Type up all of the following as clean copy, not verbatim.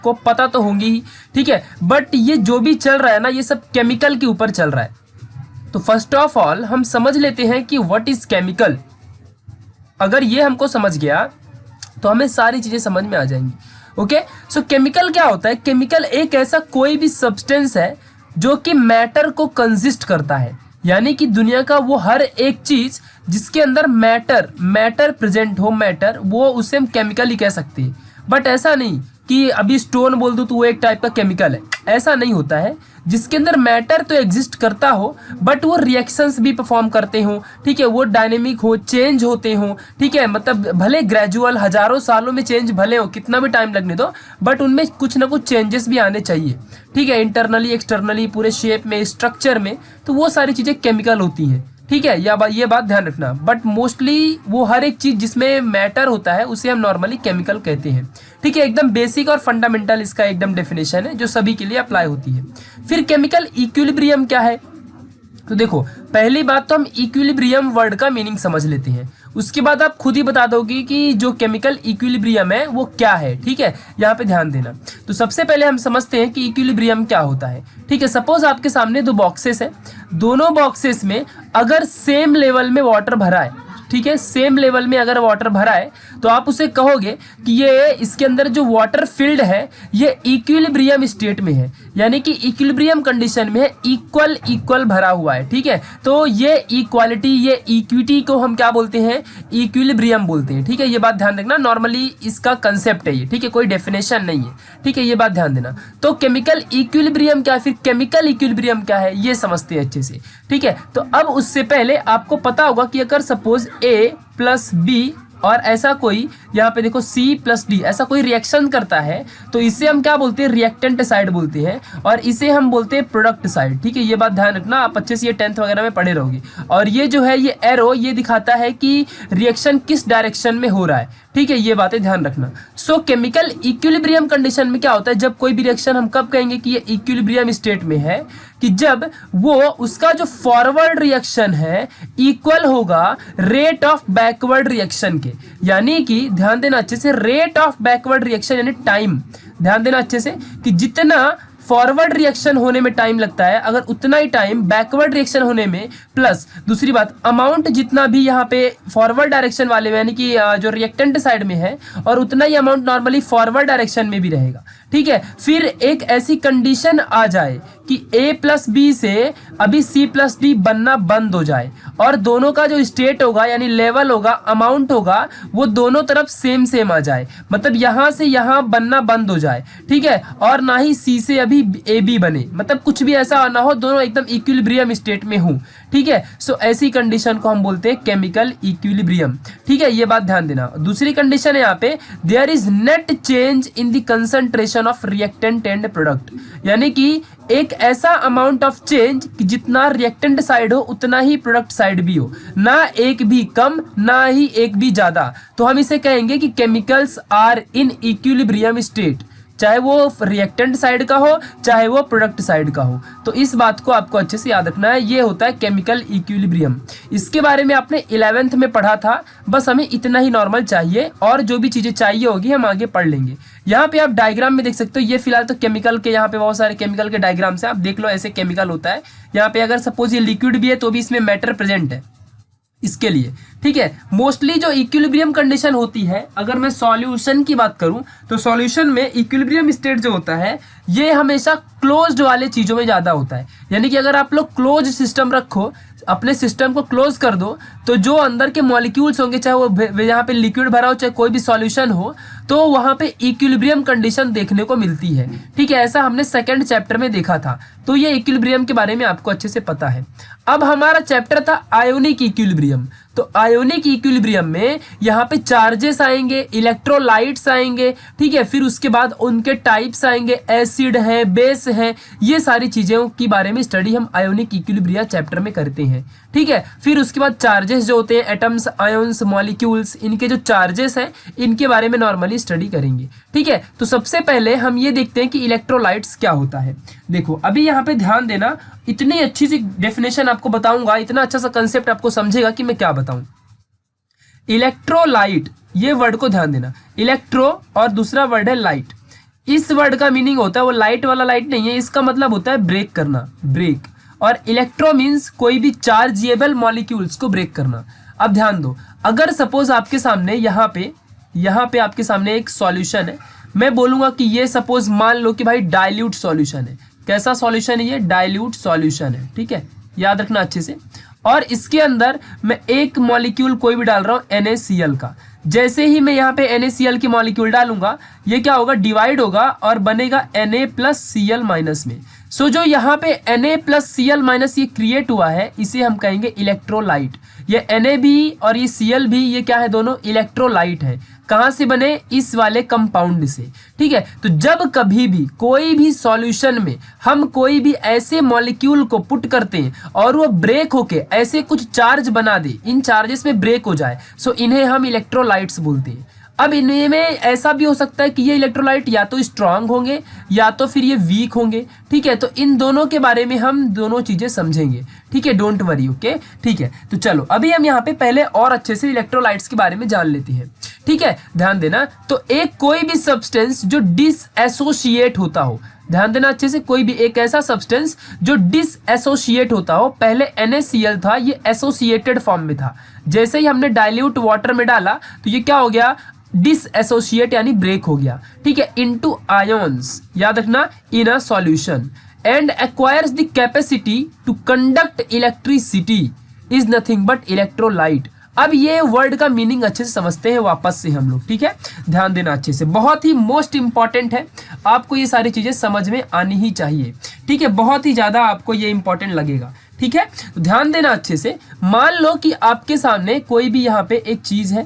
को पता तो होंगी ही, ठीक है। बट ये जो भी चल रहा है ना, ये सब केमिकल के ऊपर चल रहा है। तो फर्स्ट ऑफ ऑल हम समझ लेते हैं कि व्हाट इज केमिकल। अगर ये हमको समझ गया तो हमें सारी चीजें समझ में आ जाएंगी। ओके, सो केमिकल क्या होता है? केमिकल एक ऐसा कोई भी सब्सटेंस है जो कि मैटर को कंसिस्ट करता है, यानी कि दुनिया का वो हर एक चीज जिसके अंदर मैटर प्रेजेंट हो, मैटर, वो उसे हम केमिकल ही कह सकते हैं। बट ऐसा नहीं कि अभी स्टोन बोल दूं तो वो एक टाइप का केमिकल है, ऐसा नहीं होता है। जिसके अंदर मैटर तो एग्जिस्ट करता हो बट वो रिएक्शंस भी परफॉर्म करते हो, ठीक है, वो डायनेमिक हो, चेंज होते हो, ठीक है, मतलब भले ग्रेजुअल हजारों सालों में चेंज भले हो, कितना भी टाइम लगने दो, बट उनमें कुछ ना कुछ चेंजेस भी आने चाहिए, ठीक है, इंटरनली एक्सटर्नली, पूरे शेप में, स्ट्रक्चर में। तो वो सारी चीजें केमिकल होती हैं, ठीक है, ये बात ध्यान रखना। बट मोस्टली वो हर एक चीज जिसमें मैटर होता है उसे हम नॉर्मली केमिकल कहते हैं, ठीक है। एकदम बेसिक और फंडामेंटल इसका एकदम डेफिनेशन है जो सभी के लिए अप्लाई होती है। फिर केमिकल इक्विलिब्रियम क्या है? तो देखो, पहली बात तो हम इक्विलिब्रियम वर्ड का मीनिंग समझ लेते हैं, उसके बाद आप खुद ही बता दोगे कि जो केमिकल इक्विलिब्रियम है वो क्या है, ठीक है। यहाँ पे ध्यान देना। तो सबसे पहले हम समझते हैं कि इक्विलिब्रियम क्या होता है, ठीक है। सपोज आपके सामने दो बॉक्सेस हैं, दोनों बॉक्सेस में अगर सेम लेवल में वाटर भरा है, ठीक है, सेम लेवल में अगर वाटर भरा है तो आप उसे कहोगे कि ये इसके अंदर जो वाटर फील्ड है ये इक्विलिब्रियम स्टेट में है, यानी कि इक्विलिब्रियम कंडीशन में है, इक्वल भरा हुआ है, ठीक है। तो ये इक्वालिटी, ये इक्विटी को हम क्या बोलते हैं? इक्विलिब्रियम बोलते हैं, ठीक है। ये बात ध्यान रखना, नॉर्मली इसका कंसेप्ट है ये, ठीक है, कोई डेफिनेशन नहीं है, ठीक है, ये बात ध्यान देना। तो केमिकल इक्विलिब्रियम क्या है, फिर केमिकल इक्विलिब्रियम क्या है, ये समझते हैं अच्छे से, ठीक है। तो अब उससे पहले आपको पता होगा कि अगर सपोज ए प्लस बी और ऐसा कोई, यहाँ पे देखो C प्लस D, ऐसा कोई रिएक्शन करता है तो इसे हम क्या बोलते हैं? रिएक्टेंट साइड बोलते हैं, और इसे हम बोलते हैं प्रोडक्ट साइड, ठीक है। ये बात ध्यान रखना, आप अच्छे से ये 10th वगैरह में पढ़े रहोगे। और ये जो है ये एरो ये दिखाता है कि रिएक्शन किस डायरेक्शन में हो रहा है, ठीक है, ये बातें ध्यान रखना। सो केमिकल इक्विलिब्रियम कंडीशन में क्या होता है? जब कोई भी रिएक्शन, हम कब कहेंगे कि ये इक्विलिब्रियम स्टेट में है? कि जब वो उसका जो फॉरवर्ड रिएक्शन है इक्वल होगा रेट ऑफ बैकवर्ड रिएक्शन के, यानी कि ध्यान देना अच्छे से, रेट ऑफ बैकवर्ड रिएक्शन यानी टाइम, ध्यान देना अच्छे से कि जितना फॉरवर्ड रिएक्शन होने में टाइम लगता है अगर उतना ही टाइम बैकवर्ड रिएक्शन होने में, प्लस दूसरी बात अमाउंट जितना भी यहाँ पे फॉरवर्ड डायरेक्शन वाले में यानी कि जो रिएक्टेंट साइड में है, और उतना ही अमाउंट नॉर्मली फॉरवर्ड डायरेक्शन में भी रहेगा, ठीक है। फिर एक ऐसी कंडीशन आ जाए कि A प्लस बी से अभी C प्लस डी बनना बंद हो जाए, और दोनों का जो स्टेट होगा यानी लेवल होगा, अमाउंट होगा, वो दोनों तरफ सेम आ जाए, मतलब यहाँ से यहाँ बनना बंद हो जाए, ठीक है, और ना ही C से अभी AB बने, मतलब कुछ भी ऐसा ना हो, दोनों एकदम इक्विलिब्रियम स्टेट में हो, ठीक है। सो ऐसी कंडीशन को हम बोलते हैं केमिकल इक्विलिब्रियम, ठीक है, ये बात ध्यान देना। दूसरी कंडीशन है यहाँ पे, there is net change in the concentration of reactant and product, यानी कि एक ऐसा अमाउंट ऑफ चेंज कि जितना रिएक्टेंट साइड हो उतना ही प्रोडक्ट साइड भी हो, ना एक भी कम ना ही एक भी ज्यादा। तो हम इसे कहेंगे कि chemicals are in equilibrium state, चाहे वो रिएक्टेंट साइड का हो चाहे वो प्रोडक्ट साइड का हो। तो इस बात को आपको अच्छे से याद रखना है, ये होता है केमिकल इक्विलिब्रियम। इसके बारे में आपने 11th में पढ़ा था, बस हमें इतना ही नॉर्मल चाहिए, और जो भी चीजें चाहिए होगी हम आगे पढ़ लेंगे। यहाँ पे आप डायग्राम में देख सकते हो, ये फिलहाल तो केमिकल के यहाँ पे बहुत सारे केमिकल के डायग्राम से आप देख लो, ऐसे केमिकल होता है। यहाँ पे अगर सपोज ये लिक्विड भी है तो भी इसमें मैटर प्रेजेंट है इसके लिए, ठीक है। मोस्टली जो इक्विलिब्रियम कंडीशन होती है, अगर मैं सॉल्यूशन की बात करूं तो सॉल्यूशन में इक्विलिब्रियम स्टेट जो होता है ये हमेशा क्लोज्ड वाले चीजों में ज्यादा होता है, यानी कि अगर आप लोग क्लोज सिस्टम रखो, अपने सिस्टम को क्लोज कर दो, तो जो अंदर के मॉलिक्यूल्स होंगे, चाहे वो यहाँ पे लिक्विड भरा हो चाहे कोई भी सॉल्यूशन हो, तो वहां पे इक्विलिब्रियम कंडीशन देखने को मिलती है, ठीक है। ऐसा हमने सेकंड चैप्टर में देखा था, तो ये इक्विलिब्रियम के बारे में आपको अच्छे से पता है। अब हमारा चैप्टर था आयोनिक इक्विलिब्रियम। तो आयोनिक इक्विलिब्रियम में यहाँ पे चार्जेस आएंगे, इलेक्ट्रोलाइट्स आएंगे, ठीक है, फिर उसके बाद उनके टाइप्स आएंगे, एसिड है, बेस है, ये सारी चीजों के बारे में स्टडी हम आयोनिक इक्विलिब्रिया चैप्टर में करते हैं, ठीक है। फिर उसके बाद चार्जेस जो होते हैं, एटम्स, आयंस, मॉलिक्यूल्स, इनके जो चार्जेस हैं इनके बारे में नॉर्मली स्टडी करेंगे, ठीक है। तो सबसे पहले हम ये देखते हैं कि इलेक्ट्रोलाइट्स क्या होता है। देखो अभी यहाँ पे ध्यान देना, इतनी अच्छी सी डेफिनेशन आपको बताऊंगा, इतना अच्छा सा कंसेप्ट आपको समझेगा कि मैं क्या बताऊं। इलेक्ट्रोलाइट, ये वर्ड को ध्यान देना, इलेक्ट्रो और दूसरा वर्ड है लाइट। इस वर्ड का मीनिंग होता है, वो लाइट वाला लाइट नहीं है, इसका मतलब होता है ब्रेक करना, ब्रेक। और इलेक्ट्रो मीन्स कोई भी चार्जेबल मॉलिक्यूल्स को ब्रेक करना। अब ध्यान दो, अगर सपोज आपके सामने यहाँ पे आपके सामने एक सॉल्यूशन है, मैं बोलूंगा कि ये सपोज मान लो कि भाई डाइल्यूट सॉल्यूशन है। कैसा सॉल्यूशन है ये? डाइल्यूट सॉल्यूशन है, ठीक है, याद रखना अच्छे से। और इसके अंदर मैं एक मॉलिक्यूल कोई भी डाल रहा हूँ NaCl का। जैसे ही मैं यहाँ पे NaCl की मॉलिक्यूल डालूंगा, ये क्या होगा? डिवाइड होगा और बनेगा Na+Cl- में। सो जो यहाँ पे Na+Cl- ये क्रिएट हुआ है, इसे हम कहेंगे इलेक्ट्रोलाइट। ये Na भी और ये Cl भी, ये क्या है? दोनों इलेक्ट्रोलाइट है। कहाँ से बने? इस वाले कंपाउंड से, ठीक है। तो जब कभी भी कोई भी सॉल्यूशन में हम कोई भी ऐसे मॉलिक्यूल को पुट करते हैं और वो ब्रेक होके ऐसे कुछ चार्ज बना दे, इन चार्जेस में ब्रेक हो जाए, सो इन्हें हम इलेक्ट्रोलाइट्स बोलते हैं। अब इनमें ऐसा भी हो सकता है कि ये इलेक्ट्रोलाइट या तो स्ट्रांग होंगे या तो फिर ये वीक होंगे, ठीक है। तो इन दोनों के बारे में हम दोनों चीजें समझेंगे, ठीक है, डोंट वरी, ओके, ठीक है। तो चलो अभी हम यहाँ पे पहले और अच्छे से इलेक्ट्रोलाइट्स के बारे में जान लेते हैं, ठीक है, ध्यान देना। तो एक कोई भी सब्सटेंस जो डिसएसोसिएट होता हो, ध्यान देना अच्छे से, कोई भी एक ऐसा सब्सटेंस जो डिसएसोसिएट होता हो, पहले NaCl था, ये एसोसिएटेड फॉर्म में था। जैसे ही हमने डाइल्यूट वाटर में डाला तो ये क्या हो गया? डिसएसोसिएट यानी ब्रेक हो गया, ठीक है, इनटू आयंस, याद रखना, in a solution and acquires the capacity to conduct electricity is nothing but electrolyte. अब ये वर्ड का मीनिंग अच्छे से समझते हैं वापस से हम लोग, ठीक है, ध्यान देना अच्छे से, बहुत ही मोस्ट इंपॉर्टेंट है, आपको ये सारी चीजें समझ में आनी ही चाहिए, ठीक है, बहुत ही ज्यादा आपको ये इंपॉर्टेंट लगेगा, ठीक है। तो ध्यान देना अच्छे से। मान लो कि आपके सामने कोई भी यहाँ पे एक चीज है,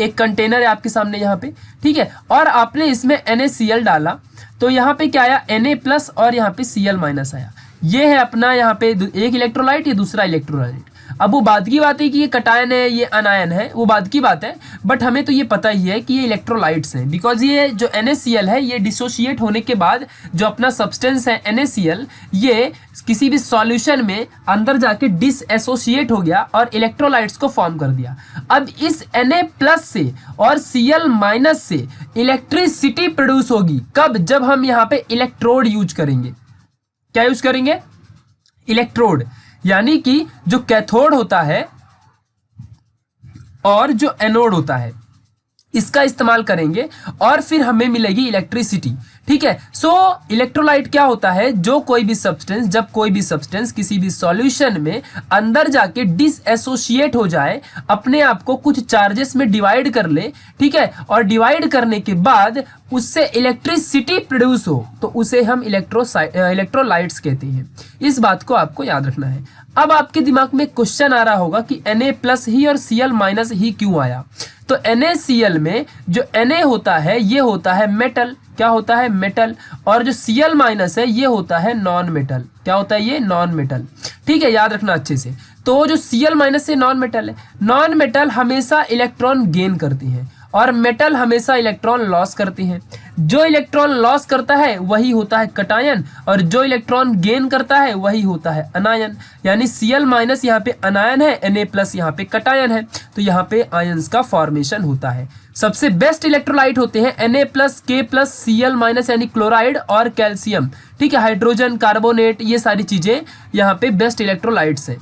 एक कंटेनर है आपके सामने यहाँ पे, ठीक है, और आपने इसमें NaCl डाला, तो यहाँ पे क्या आया? Na+ और यहाँ पे Cl- आया। ये है अपना यहाँ पे एक इलेक्ट्रोलाइट, ये दूसरा इलेक्ट्रोलाइट। अब वो बात की बात है कि ये कटायन है, ये अनायन है, वो बात की बात है, बट हमें तो ये पता ही है कि ये इलेक्ट्रोलाइट्स हैं, बिकॉज ये जो NaCl है, ये डिसोशिएट होने के बाद जो अपना सब्सटेंस है NaCl, ये किसी भी सॉल्यूशन में अंदर जाके डिसएसोसिएट हो गया और इलेक्ट्रोलाइट्स को फॉर्म कर दिया। अब इस Na+ से और Cl- से इलेक्ट्रिसिटी प्रोड्यूस होगी। कब? जब हम यहाँ पे इलेक्ट्रोड यूज करेंगे। क्या यूज करेंगे? इलेक्ट्रोड, यानी कि जो कैथोड होता है और जो एनोड होता है, इसका इस्तेमाल करेंगे और फिर हमें मिलेगी इलेक्ट्रिसिटी, ठीक है। सो इलेक्ट्रोलाइट क्या होता है? जो कोई भी सब्सटेंस, जब कोई भी सब्सटेंस किसी भी सॉल्यूशन में अंदर जाके डिसएसोसिएट हो जाए, अपने आप को कुछ चार्जेस में डिवाइड कर ले, ठीक है, और डिवाइड करने के बाद उससे इलेक्ट्रिसिटी प्रोड्यूस हो, तो उसे हम इलेक्ट्रोलाइट्स कहते हैं। इस बात को आपको याद रखना है। अब आपके दिमाग में क्वेश्चन आ रहा होगा कि Na+ ही और Cl- ही क्यों आया? तो NaCl में जो Na होता है, ये होता है मेटल। क्या होता है? मेटल। और जो Cl- है, ये होता है नॉन मेटल। क्या होता है? ये नॉन मेटल, ठीक है, याद रखना अच्छे से। तो जो Cl- से नॉन मेटल है, नॉन मेटल हमेशा इलेक्ट्रॉन गेन करती हैं और मेटल हमेशा इलेक्ट्रॉन लॉस करती हैं। जो इलेक्ट्रॉन लॉस करता है वही होता है कटायन, और जो इलेक्ट्रॉन गेन करता है वही होता है अनायन। यानी Cl- यहाँ पे अनायन है, Na+ यहाँ पे कटायन है, तो यहाँ पे आयंस का फॉर्मेशन होता है। सबसे बेस्ट इलेक्ट्रोलाइट होते हैं Na+, K+, Cl- यानी क्लोराइड और कैल्शियम, ठीक है, हाइड्रोजन, कार्बोनेट, ये सारी चीजें यहाँ पे बेस्ट इलेक्ट्रोलाइट्स हैं।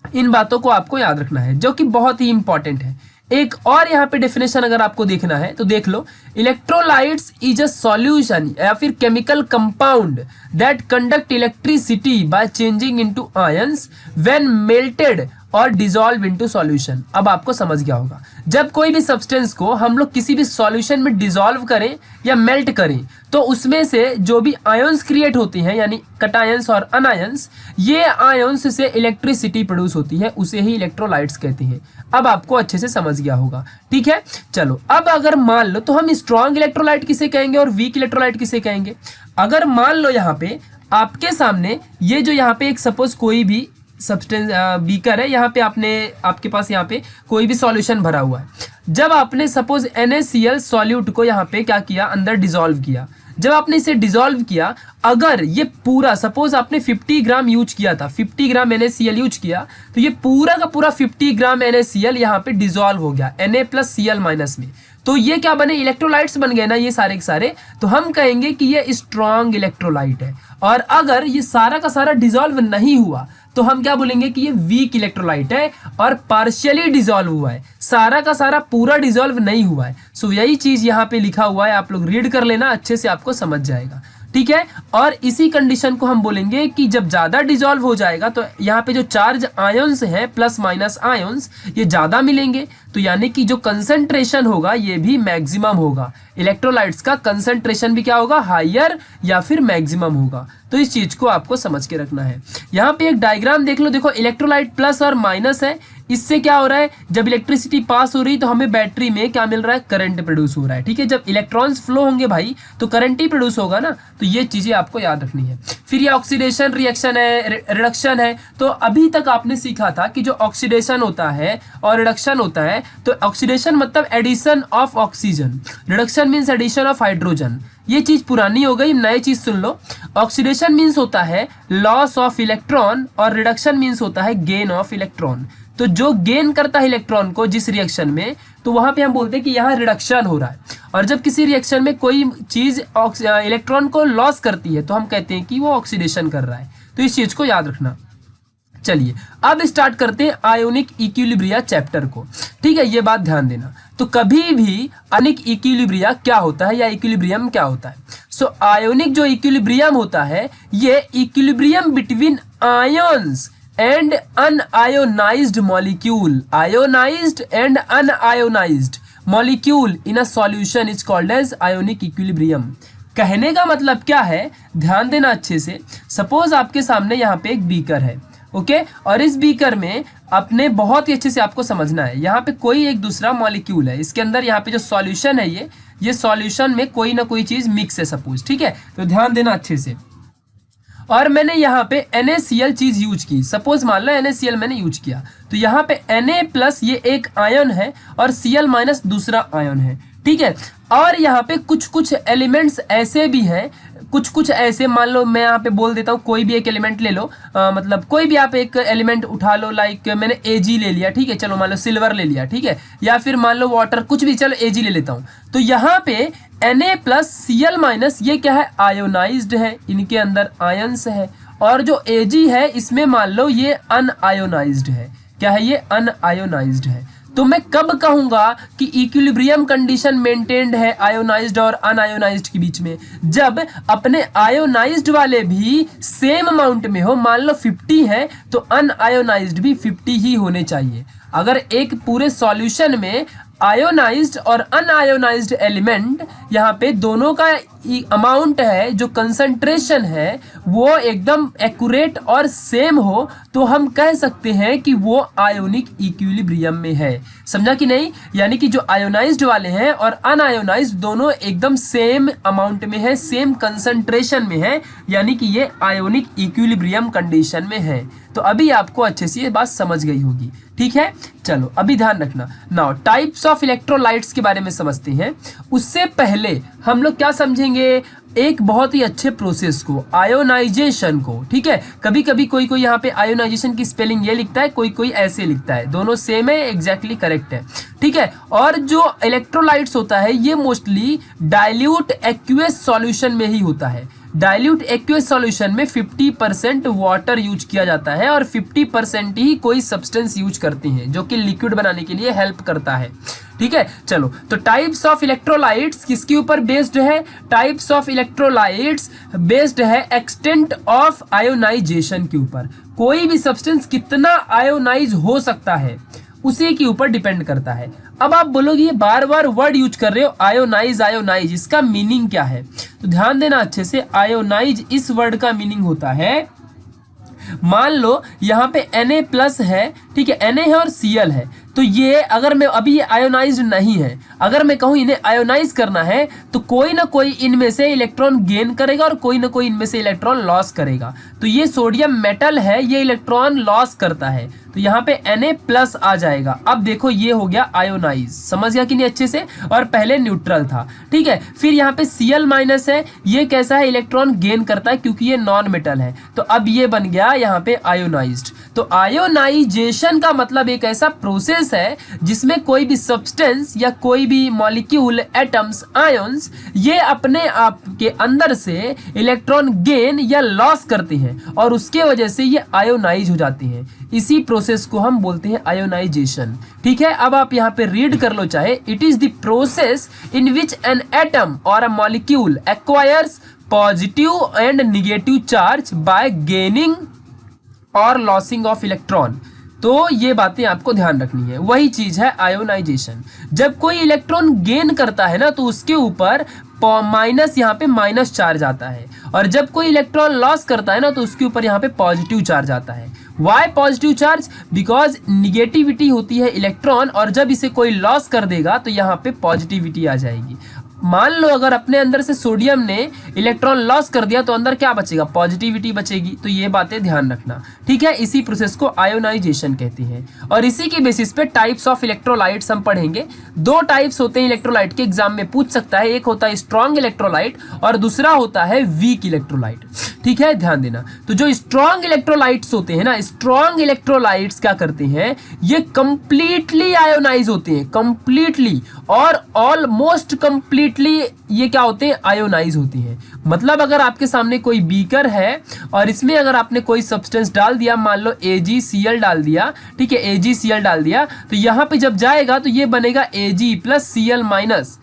इन बातों को आपको याद रखना है, जो कि बहुत ही इंपॉर्टेंट है। एक और यहाँ पे डेफिनेशन अगर आपको देखना है तो देख लो, इलेक्ट्रोलाइट्स इज अ सॉल्यूशन या फिर chemical compound that conduct electricity by changing into ions when melted और डिजॉल्व इनटू सॉल्यूशन। अब आपको समझ गया होगा, जब कोई भी सब्सटेंस को हम लोग किसी भी सॉल्यूशन में डिजॉल्व करें या मेल्ट करें, तो उसमें से जो भी आयंस क्रिएट होती हैं, यानी कटायंस और अनायंस, ये आयंस से इलेक्ट्रिसिटी प्रोड्यूस होती है, उसे ही इलेक्ट्रोलाइट्स कहते हैं। अब आपको अच्छे से समझ गया होगा, ठीक है। चलो अब अगर मान लो, तो हम स्ट्रॉन्ग इलेक्ट्रोलाइट किसे कहेंगे और वीक इलेक्ट्रोलाइट किसे कहेंगे? अगर मान लो यहाँ पे आपके सामने ये जो यहाँ पे एक सपोज कोई भी सब्सटेंस बीकर है, यहाँ पे आपके पास यहाँ पे कोई भी सॉल्यूशन भरा हुआ है। जब आपने सपोज NaCl सॉल्यूट को यहाँ पे क्या किया, अंदर डिसॉल्व किया, जब आपने इसे डिसॉल्व किया, अगर ये पूरा सपोज आपने 50 ग्राम यूज किया था, 50 ग्राम NaCl यूज किया, तो ये पूरा का पूरा 50 ग्राम NaCl यहाँ पे डिसॉल्व हो गया Na+ Cl- में। तो ये क्या बने, इलेक्ट्रोलाइट्स बन गए ना ये सारे के सारे, तो हम कहेंगे कि ये स्ट्रॉन्ग इलेक्ट्रोलाइट है। और अगर ये सारा का सारा डिसॉल्व नहीं हुआ तो हम क्या बोलेंगे कि ये वीक इलेक्ट्रोलाइट है और पार्शियली डिसॉल्व हुआ है, सारा का सारा पूरा डिसॉल्व नहीं हुआ है। सो यही चीज यहाँ पे लिखा हुआ है, आप लोग रीड कर लेना, अच्छे से आपको समझ जाएगा, ठीक है। और इसी कंडीशन को हम बोलेंगे कि जब ज्यादा डिसॉल्व हो जाएगा तो यहाँ पे जो चार्ज आयंस हैं प्लस माइनस आयंस ये ज्यादा मिलेंगे, तो यानी कि जो कंसंट्रेशन होगा ये भी मैक्सिमम होगा, इलेक्ट्रोलाइट्स का कंसंट्रेशन भी क्या होगा, हायर या फिर मैक्सिमम होगा। तो इस चीज को आपको समझ के रखना है। यहाँ पे एक डायग्राम देख लो, देखो इलेक्ट्रोलाइट प्लस और माइनस है, इससे क्या हो रहा है, जब इलेक्ट्रिसिटी पास हो रही तो हमें बैटरी में क्या मिल रहा है, करंट प्रोड्यूस हो रहा है, ठीक है। जब इलेक्ट्रॉन्स फ्लो होंगे भाई तो करंट ही प्रोड्यूस होगा ना, तो ये चीजें आपको याद रखनी है। फिर ये ऑक्सीडेशन रिएक्शन है, रिडक्शन है। तो अभी तक आपने सीखा था कि जो ऑक्सीडेशन होता है और रिडक्शन होता है, तो ऑक्सीडेशन मतलब addition of oxygen, reduction means addition of hydrogen. ये चीज पुरानी हो गई, नई चीज सुन लो। ऑक्सीडेशन मीन्स होता है लॉस ऑफ इलेक्ट्रॉन और रिडक्शन मीन्स होता है गेन ऑफ इलेक्ट्रॉन। तो जो गेन करता है इलेक्ट्रॉन को जिस रिएक्शन में, तो वहां पे हम बोलते हैं कि यहाँ रिडक्शन हो रहा है। और जब किसी रिएक्शन में कोई चीज इलेक्ट्रॉन को लॉस करती है तो हम कहते हैं कि वो ऑक्सीडेशन कर रहा है। तो इस चीज को याद रखना। चलिए अब स्टार्ट करते हैं आयोनिक इक्विलिब्रिया चैप्टर को, ठीक है। ये बात ध्यान देना, तो कभी भी आयोनिक इक्विलिब्रिया क्या होता है या इक्विलिब्रियम क्या होता है। सो आयोनिक जो इक्विलिब्रियम होता है ये equilibrium between ions and unionized molecule, ionized and unionized molecule in a solution is called as ionic equilibrium. कहने का मतलब क्या है, ध्यान देना अच्छे से। सपोज आपके सामने यहाँ पे एक बीकर है, ओके, और इस बीकर में अपने बहुत ही अच्छे से आपको समझना है, यहाँ पे कोई एक दूसरा मॉलिक्यूल है, इसके अंदर यहाँ पे जो सॉल्यूशन है ये सॉल्यूशन में कोई ना कोई चीज मिक्स है सपोज, ठीक है। तो ध्यान देना अच्छे से। और मैंने यहाँ पे NaCl चीज यूज की, सपोज मान लो NaCl मैंने यूज किया, तो यहाँ पे Na+ ये एक आयन है और Cl- दूसरा आयन है, ठीक है। और यहाँ पे कुछ कुछ एलिमेंट्स ऐसे भी हैं, कुछ ऐसे, मान लो मैं यहाँ पे बोल देता हूँ कोई भी एक एलिमेंट ले लो, मतलब कोई भी आप एक एलिमेंट उठा लो, लाइक मैंने Ag ले लिया, ठीक है, चलो मान लो सिल्वर ले लिया, ठीक है, या फिर मान लो वाटर, कुछ भी, चलो Ag ले लेता हूँ। तो यहाँ पे Na+ Cl- ये क्या है, आयोनाइज्ड है, इनके अंदर आयंस है। और जो Ag है इसमें मान लो ये अनआयोनाइज्ड है, क्या है, ये अनआयोनाइज्ड है। तो मैं कब कहूंगा कि इक्विलिब्रियम कंडीशन मेंटेन्ड है आयोनाइज्ड और अनआयोनाइज्ड के बीच में, जब अपने आयोनाइज्ड वाले भी सेम अमाउंट में हो, मान लो 50 है तो अनआयोनाइज्ड भी 50 ही होने चाहिए। अगर एक पूरे सॉल्यूशन में आयोनाइज्ड और अनआयोनाइज्ड एलिमेंट यहाँ पे दोनों का अमाउंट है, जो कंसंट्रेशन है वो एकदम एक्यूरेट और सेम हो, तो हम कह सकते हैं कि वो आयोनिक इक्विलिब्रियम में है। समझा कि नहीं, यानी कि जो आयोनाइज्ड वाले हैं और अनआयोनाइज्ड दोनों एकदम सेम अमाउंट में है, सेम कंसंट्रेशन में है, यानी कि ये आयोनिक इक्विलिब्रियम कंडीशन में है। तो अभी आपको अच्छे से ये बात समझ गई होगी, ठीक है। चलो अभी ध्यान रखना। नाउ टाइप्स ऑफ इलेक्ट्रोलाइट्स के बारे में समझते हैं। उससे पहले हम लोग क्या समझेंगे, एक बहुत ही अच्छे प्रोसेस को, आयोनाइजेशन को, ठीक है। कभी कभी कोई कोई यहाँ पे आयोनाइजेशन की स्पेलिंग ये लिखता है, कोई कोई ऐसे लिखता है, दोनों सेम है, एग्जैक्टली करेक्ट है, ठीक है। और जो इलेक्ट्रोलाइट्स होता है ये मोस्टली डाइल्यूट एक्वियस सॉल्यूशन में ही होता है। डाइल्यूट एक्वियस सॉल्यूशन में 50% वाटर यूज किया जाता है और 50% ही कोई सब्सटेंस यूज करते हैं जो कि लिक्विड बनाने के लिए हेल्प करता है, ठीक है। चलो, तो टाइप्स ऑफ इलेक्ट्रोलाइट्स किसके ऊपर बेस्ड है, टाइप्स ऑफ इलेक्ट्रोलाइट्स बेस्ड है एक्सटेंट ऑफ आयोनाइजेशन के ऊपर। कोई भी सब्सटेंस कितना आयोनाइज हो सकता है उसी के ऊपर डिपेंड करता है। अब आप बोलोगे ये बार बार वर्ड यूज कर रहे हो, आयोनाइज आयोनाइज, इसका मीनिंग क्या है, तो ध्यान देना अच्छे से। आयोनाइज इस वर्ड का मीनिंग होता है, मान लो यहाँ पे Na+ है, ठीक है, Na है और Cl है, तो ये अगर मैं अभी ये आयोनाइज्ड नहीं है, अगर मैं कहूँ इन्हें आयोनाइज करना है तो कोई ना कोई इनमें से इलेक्ट्रॉन गेन करेगा और कोई ना कोई इनमें से इलेक्ट्रॉन लॉस करेगा। तो ये सोडियम मेटल है, ये इलेक्ट्रॉन लॉस करता है, तो यहाँ पे Na+ आ जाएगा। अब देखो ये हो गया आयोनाइज, समझ गया कि नहीं अच्छे से, और पहले न्यूट्रल था, ठीक है। फिर यहाँ पे Cl- है, ये कैसा है, इलेक्ट्रॉन गेन करता है क्योंकि ये नॉन मेटल है, तो अब ये बन गया यहाँ पे आयोनाइज्ड। तो आयोनाइजेशन का मतलब एक ऐसा प्रोसेस है जिसमें कोई भी सब्सटेंस या कोई भी मॉलिक्यूल, एटम्स, आयंस ये अपने आप के अंदर से इलेक्ट्रॉन गेन या लॉस करते हैं और उसके वजह से ये आयोनाइज हो जाते हैं। इसी प्रोसेस को हम बोलते हैं आयोनाइजेशन। ठीक है, अब आप यहाँ पे रीड कर लो चाहे, it is the process in which an atom or a molecule acquires positive and negative charge by gaining or losing of electron. तो ये बातें आपको ध्यान रखनी है। वही चीज है आयोनाइजेशन। जब कोई इलेक्ट्रॉन गेन करता है ना तो उसके ऊपर माइनस, यहाँ पे माइनस चार्ज आता है, और जब कोई इलेक्ट्रॉन लॉस करता है ना तो उसके ऊपर यहाँ पे पॉजिटिव चार्ज आता है। Why positive charge? Because negativity होती है इलेक्ट्रॉन, और जब इसे कोई लॉस कर देगा तो यहाँ पे पॉजिटिविटी आ जाएगी। मान लो अगर अपने अंदर से सोडियम ने इलेक्ट्रॉन लॉस कर दिया तो अंदर क्या बचेगा? पॉजिटिविटी बचेगी। तो ये बातें ध्यान रखना। ठीक है, इसी प्रोसेस को आयोनाइजेशन कहते हैं। और इसी के बेसिस पे टाइप्स ऑफ इलेक्ट्रोलाइट्स हम पढ़ेंगे। दो टाइप्स होते हैं इलेक्ट्रोलाइट के, एग्जाम में पूछ सकता है। एक होता है स्ट्रॉन्ग इलेक्ट्रोलाइट और दूसरा होता है वीक इलेक्ट्रोलाइट। ठीक है, ध्यान देना। तो जो स्ट्रॉन्ग इलेक्ट्रोलाइट्स होते हैं ना, स्ट्रॉन्ग इलेक्ट्रोलाइट्स क्या करते हैं? ये कंप्लीटली आयोनाइज होते हैं, कंप्लीटली और ऑलमोस्ट कंप्लीटली ये क्या होते हैं? आयोनाइज होती हैं। मतलब अगर आपके सामने कोई बीकर है और इसमें अगर आपने कोई सब्सटेंस डाल दिया, मान लो AgCl डाल दिया, ठीक है, AgCl डाल दिया, तो यहाँ पे जब जाएगा तो ये बनेगा Ag प्लस Cl माइनस।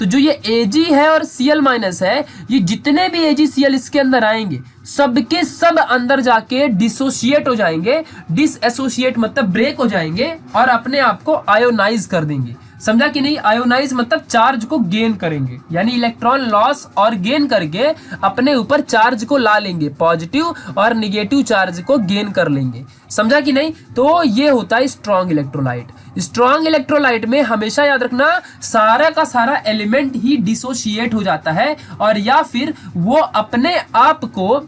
तो जो ये Ag है और Cl माइनस है, ये जितने भी AgCl इसके अंदर आएंगे सबके सब अंदर जाके डिसोशिएट हो जाएंगे। डिसएसोशिएट मतलब ब्रेक हो जाएंगे और अपने आप को आयोनाइज कर देंगे। समझा कि नहीं? आयोनाइज मतलब चार्ज को गेन करेंगे, यानी इलेक्ट्रॉन लॉस और गेन करके अपने ऊपर चार्ज को ला लेंगे, पॉजिटिव और निगेटिव चार्ज को गेन कर लेंगे। समझा कि नहीं? तो ये होता है स्ट्रॉन्ग इलेक्ट्रोलाइट। स्ट्रॉन्ग इलेक्ट्रोलाइट में हमेशा याद रखना सारा का सारा एलिमेंट ही डिसोशिएट हो जाता है, और या फिर वो अपने आप को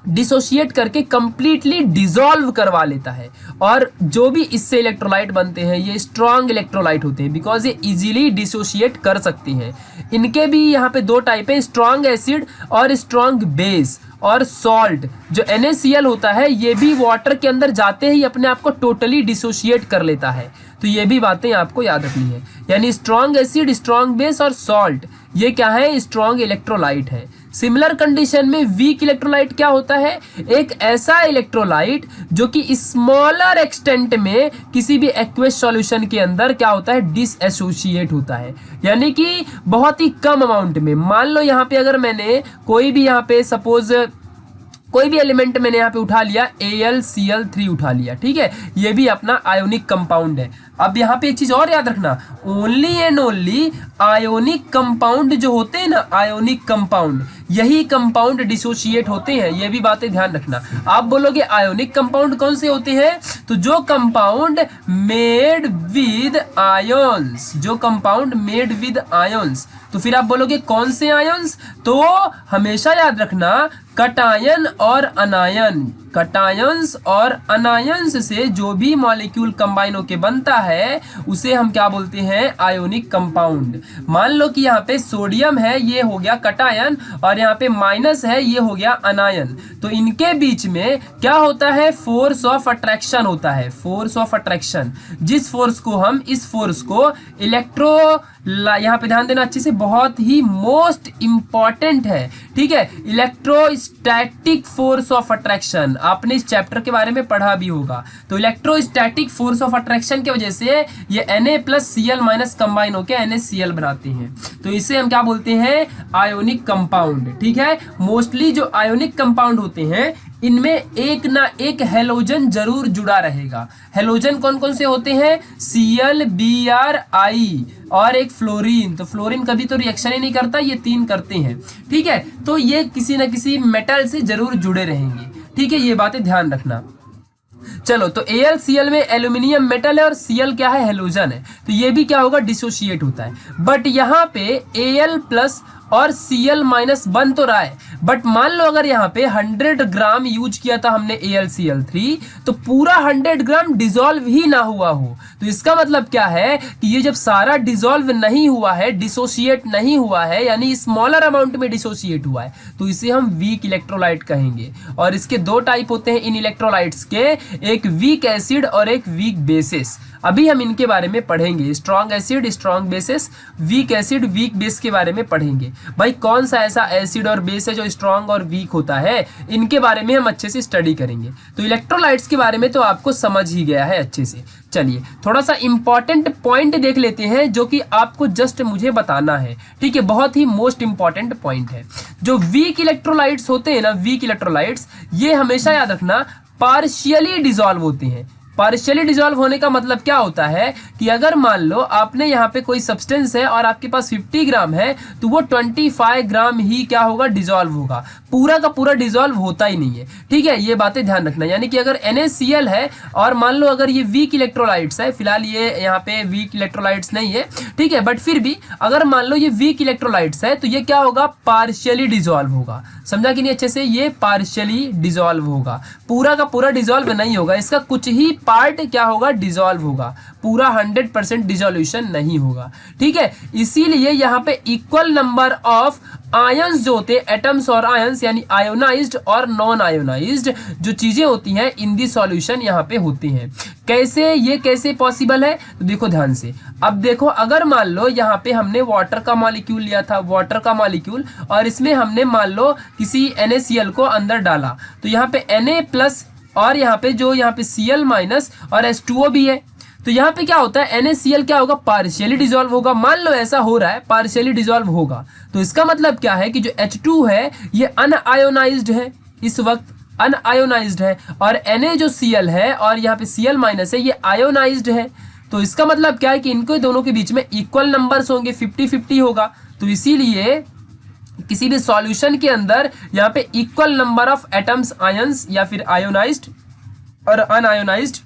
डिसोशिएट करके कंप्लीटली डिसॉल्व करवा लेता है। और जो भी इससे इलेक्ट्रोलाइट बनते हैं ये स्ट्रॉन्ग इलेक्ट्रोलाइट होते हैं, बिकॉज ये इजीली डिसोशिएट कर सकते हैं। इनके भी यहाँ पे दो टाइप है, स्ट्रॉन्ग एसिड और स्ट्रॉन्ग बेस। और सॉल्ट जो NaCl होता है ये भी वाटर के अंदर जाते ही अपने आप को टोटली डिसोशिएट कर लेता है। तो ये भी बातें आपको याद रखनी है। यानी स्ट्रॉन्ग एसिड, स्ट्रॉन्ग बेस और सॉल्ट ये क्या है? स्ट्रॉन्ग इलेक्ट्रोलाइट है। सिमिलर कंडीशन में वीक इलेक्ट्रोलाइट क्या होता है? एक ऐसा इलेक्ट्रोलाइट जो कि स्मॉलर एक्सटेंट में किसी भी एक्वेस सॉल्यूशन के अंदर क्या होता है? डिसएसोशिएट होता है, यानी कि बहुत ही कम अमाउंट में। मान लो यहाँ पे अगर मैंने कोई भी यहाँ पे सपोज कोई भी एलिमेंट मैंने यहाँ पे उठा लिया, AlCl3 उठा लिया, ठीक है, ये भी अपना आयोनिक कंपाउंड है। अब यहाँ पे एक चीज और याद रखना, only and only ionic compound जो होते हैं ना, आयोनिक कंपाउंड, यही कंपाउंड डिसोशिएट होते हैं। ये भी बातें ध्यान रखना। आप बोलोगे आयोनिक कंपाउंड कौन से होते हैं? तो जो कंपाउंड मेड विद आयंस, जो कंपाउंड मेड विद आयंस। तो फिर आप बोलोगे कौन से आयंस? तो हमेशा याद रखना कटायन और अनायन, कटायंस और अनायंस से जो भी मॉलिक्यूल कंबाइन होके बनता है उसे हम क्या बोलते हैं? Ionic compound. मान लो कि यहाँ पे सोडियम है, ये हो गया कटायन, और यहाँ पे माइनस है, ये हो गया अनायन। तो इनके बीच में क्या होता है? फोर्स ऑफ अट्रैक्शन होता है, फोर्स ऑफ अट्रैक्शन। जिस फोर्स को हम, इस फोर्स को यहाँ पे ध्यान देना अच्छे से, बहुत ही मोस्ट इंपॉर्टेंट है, ठीक है, इलेक्ट्रोस्टैटिक फोर्स ऑफ अट्रैक्शन। आपने इस चैप्टर के बारे में पढ़ा भी होगा। तो इलेक्ट्रोस्टैटिक फोर्स ऑफ अट्रैक्शन की वजह से ये Na plus Cl minus combine होकर NaCl बनाते हैं। तो इसे हम क्या बोलते हैं? Ionic compound. ठीक है, मोस्टली जो आयोनिक कंपाउंड होते हैं इनमें एक ना एक हेलोजन जरूर जुड़ा रहेगा। हेलोजन कौन कौन से होते हैं? Cl, Br, I और एक फ्लोरीन। तो फ्लोरीन कभी तो रिएक्शन ही नहीं करता, ये तीन करते हैं। ठीक है, तो ये किसी न किसी मेटल से जरूर जुड़े रहेंगे। ठीक है, ये बातें ध्यान रखना। चलो, तो AlCl में एल्यूमिनियम मेटल है और Cl क्या है? हेलोजन है। तो ये भी क्या होगा? डिसोशिएट होता है। बट यहाँ पे Al प्लस और Cl माइनस बन तो रहा है, बट मान लो अगर यहाँ पे 100 ग्राम यूज किया था हमने AlCl3, तो पूरा 100 ग्राम डिसॉल्व ही ना हुआ हो, तो इसका मतलब क्या है कि ये जब सारा डिसॉल्व नहीं हुआ है, डिसोशिएट नहीं हुआ है, यानी स्मॉलर अमाउंट में डिसोशिएट हुआ है, तो इसे हम वीक इलेक्ट्रोलाइट कहेंगे। और इसके दो टाइप होते हैं इन इलेक्ट्रोलाइट्स के, एक वीक एसिड और एक वीक बेसिस। अभी हम इनके बारे में पढ़ेंगे, strong acid, strong bases, weak acid, weak base के बारे में पढ़ेंगे। भाई कौन सा ऐसा एसिड और बेस है जो स्ट्रॉन्ग और वीक होता है, इनके बारे में हम अच्छे से स्टडी करेंगे। तो इलेक्ट्रोलाइट्स के बारे में तो आपको समझ ही गया है अच्छे से। चलिए थोड़ा सा इंपॉर्टेंट पॉइंट देख लेते हैं जो कि आपको जस्ट मुझे बताना है, ठीक है, बहुत ही मोस्ट इंपॉर्टेंट पॉइंट है। जो वीक इलेक्ट्रोलाइट्स होते हैं ना, वीक इलेक्ट्रोलाइट्स, ये हमेशा याद रखना पार्शियली डिसॉल्व होते हैं। पार्शियली डिसॉल्व होने का मतलब क्या होता है कि अगर मान लो आपने यहाँ पे कोई सब्सटेंस है और आपके पास 50 ग्राम है, तो वो 25 ग्राम ही क्या होगा, डिसॉल्व होगा, पूरा का पूरा डिसॉल्व होता ही नहीं है, ठीक है, ये बातें ध्यान रखना। यानी कि अगर NaCl है और मान लो अगर ये वीक इलेक्ट्रोलाइट्स है, फिलहाल ये यहाँ पे वीक इलेक्ट्रोलाइट्स नहीं है, ठीक है, बट फिर भी अगर मान लो ये वीक इलेक्ट्रोलाइट्स है, तो ये क्या होगा, पार्शियली डिसॉल्व होगा। समझा कि नहीं अच्छे से, ये पार्शियली डिसॉल्व होगा, पूरा का पूरा डिसॉल्व नहीं होगा, इसका कुछ ही पार्ट क्या होगा, डिसॉल्व होगा, पूरा 100% डिसोल्यूशन नहीं होगा, ठीक है। इसीलिए यहाँ पे इक्वल नंबर ऑफ आयंस जो होते हैं, एटम्स और आयंस, यानी आयोनाइज्ड और नॉन आयोनाइज्ड जो चीजें होती हैं इन दी सॉल्यूशन यहाँ पे होती हैं। कैसे, ये कैसे पॉसिबल है, तो देखो ध्यान से। अब देखो अगर मान लो यहाँ पे हमने वाटर का मॉलिक्यूल लिया था, वाटर का मॉलिक्यूल, और इसमें हमने मान लो किसी NaCl को अंदर डाला, तो यहाँ पे Na+ और यहाँ पे जो यहाँ पे Cl- और H2O भी है, तो यहाँ पे क्या होता है, NaCl क्या होगा, पार्शियली डिसॉल्व होगा। मान लो ऐसा हो रहा है, पार्शियली डिसॉल्व होगा, तो इसका मतलब क्या है कि जो H2 है ये अनआयोनाइज्ड है, इस वक्त अनआयोनाइज्ड है, और Na जो Cl है और यहाँ पे Cl- है, ये आयोनाइज्ड है। तो इसका मतलब क्या है कि इनको दोनों के बीच में इक्वल नंबर्स होंगे, 50-50 होगा। तो इसीलिए किसी भी सॉल्यूशन के अंदर यहाँ पे equal number of atoms, ions या फिर आयोनाइज्ड और अनआयोनाइज्ड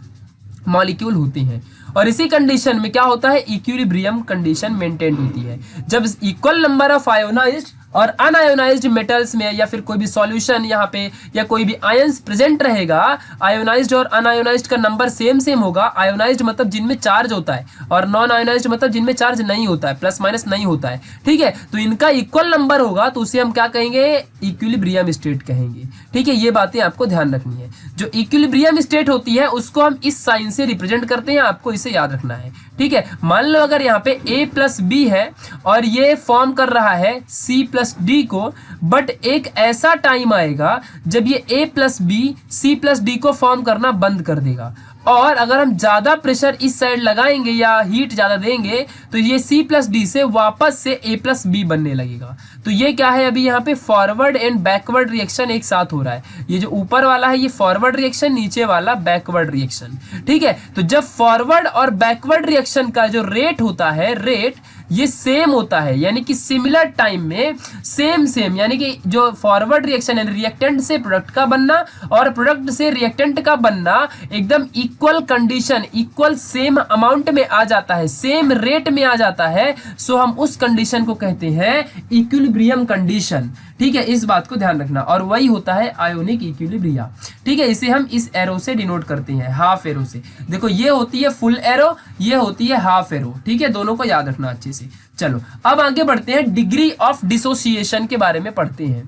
मॉलिक्यूल होते हैं। और इसी कंडीशन में क्या होता है, इक्विलिब्रियम कंडीशन मेंटेन होती है। जब इक्वल नंबर ऑफ आयोनाइज्ड और अनआयोनाइज्ड मेटल्स में या फिर कोई भी सॉल्यूशन यहाँ पे या कोई भी आयंस प्रेजेंट रहेगा, आयोनाइज्ड और अनआयोनाइज्ड का नंबर सेम सेम होगा। आयोनाइज्ड मतलब जिनमें चार्ज होता है और नॉन आयोनाइज्ड मतलब जिनमें चार्ज नहीं होता है, प्लस माइनस नहीं होता है, ठीक है। तो इनका इक्वल नंबर होगा तो उसे हम क्या कहेंगे, इक्विलिब्रियम स्टेट कहेंगे, ठीक है। ये बातें आपको ध्यान रखनी है। जो इक्विलिब्रियम स्टेट होती है उसको हम इस साइन से रिप्रेजेंट करते हैं, आपको इसे याद रखना है, ठीक है। मान लो अगर यहाँ पे A+B है और ये फॉर्म कर रहा है C+D को, बट एक ऐसा टाइम आएगा जब ये A+B C+D को फॉर्म करना बंद कर देगा, और अगर हम ज्यादा प्रेशर इस साइड लगाएंगे या हीट ज्यादा देंगे तो ये C+D से वापस से A+B बनने लगेगा। तो ये क्या है, अभी यहाँ पे फॉरवर्ड एंड बैकवर्ड रिएक्शन एक साथ हो रहा है। ये जो ऊपर वाला है ये फॉरवर्ड रिएक्शन, नीचे वाला बैकवर्ड रिएक्शन, ठीक है। तो जब फॉरवर्ड और बैकवर्ड रिएक्शन का जो रेट होता है, रेट ये सेम होता है, यानी कि सिमिलर टाइम में सेम, यानी कि जो फॉरवर्ड रिएक्शन है रिएक्टेंट से प्रोडक्ट का बनना और प्रोडक्ट से रिएक्टेंट का बनना एकदम equal condition, equal same amount में आ जाता है, सेम रेट में आ जाता है। सो हम उस कंडीशन को कहते हैं इक्विलिब्रियम कंडीशन, ठीक है। इस बात को ध्यान रखना, और वही होता है आयोनिक इक्विलिब्रिया, ठीक है। इसे हम इस एरो से डिनोट करते हैं, हाफ एरो से। देखो ये होती है फुल एरो, ये होती है हाफ एरो, ठीक है। दोनों को याद रखना अच्छे से। चलो अब आगे बढ़ते हैं, डिग्री ऑफ डिसोसिएशन के बारे में पढ़ते हैं।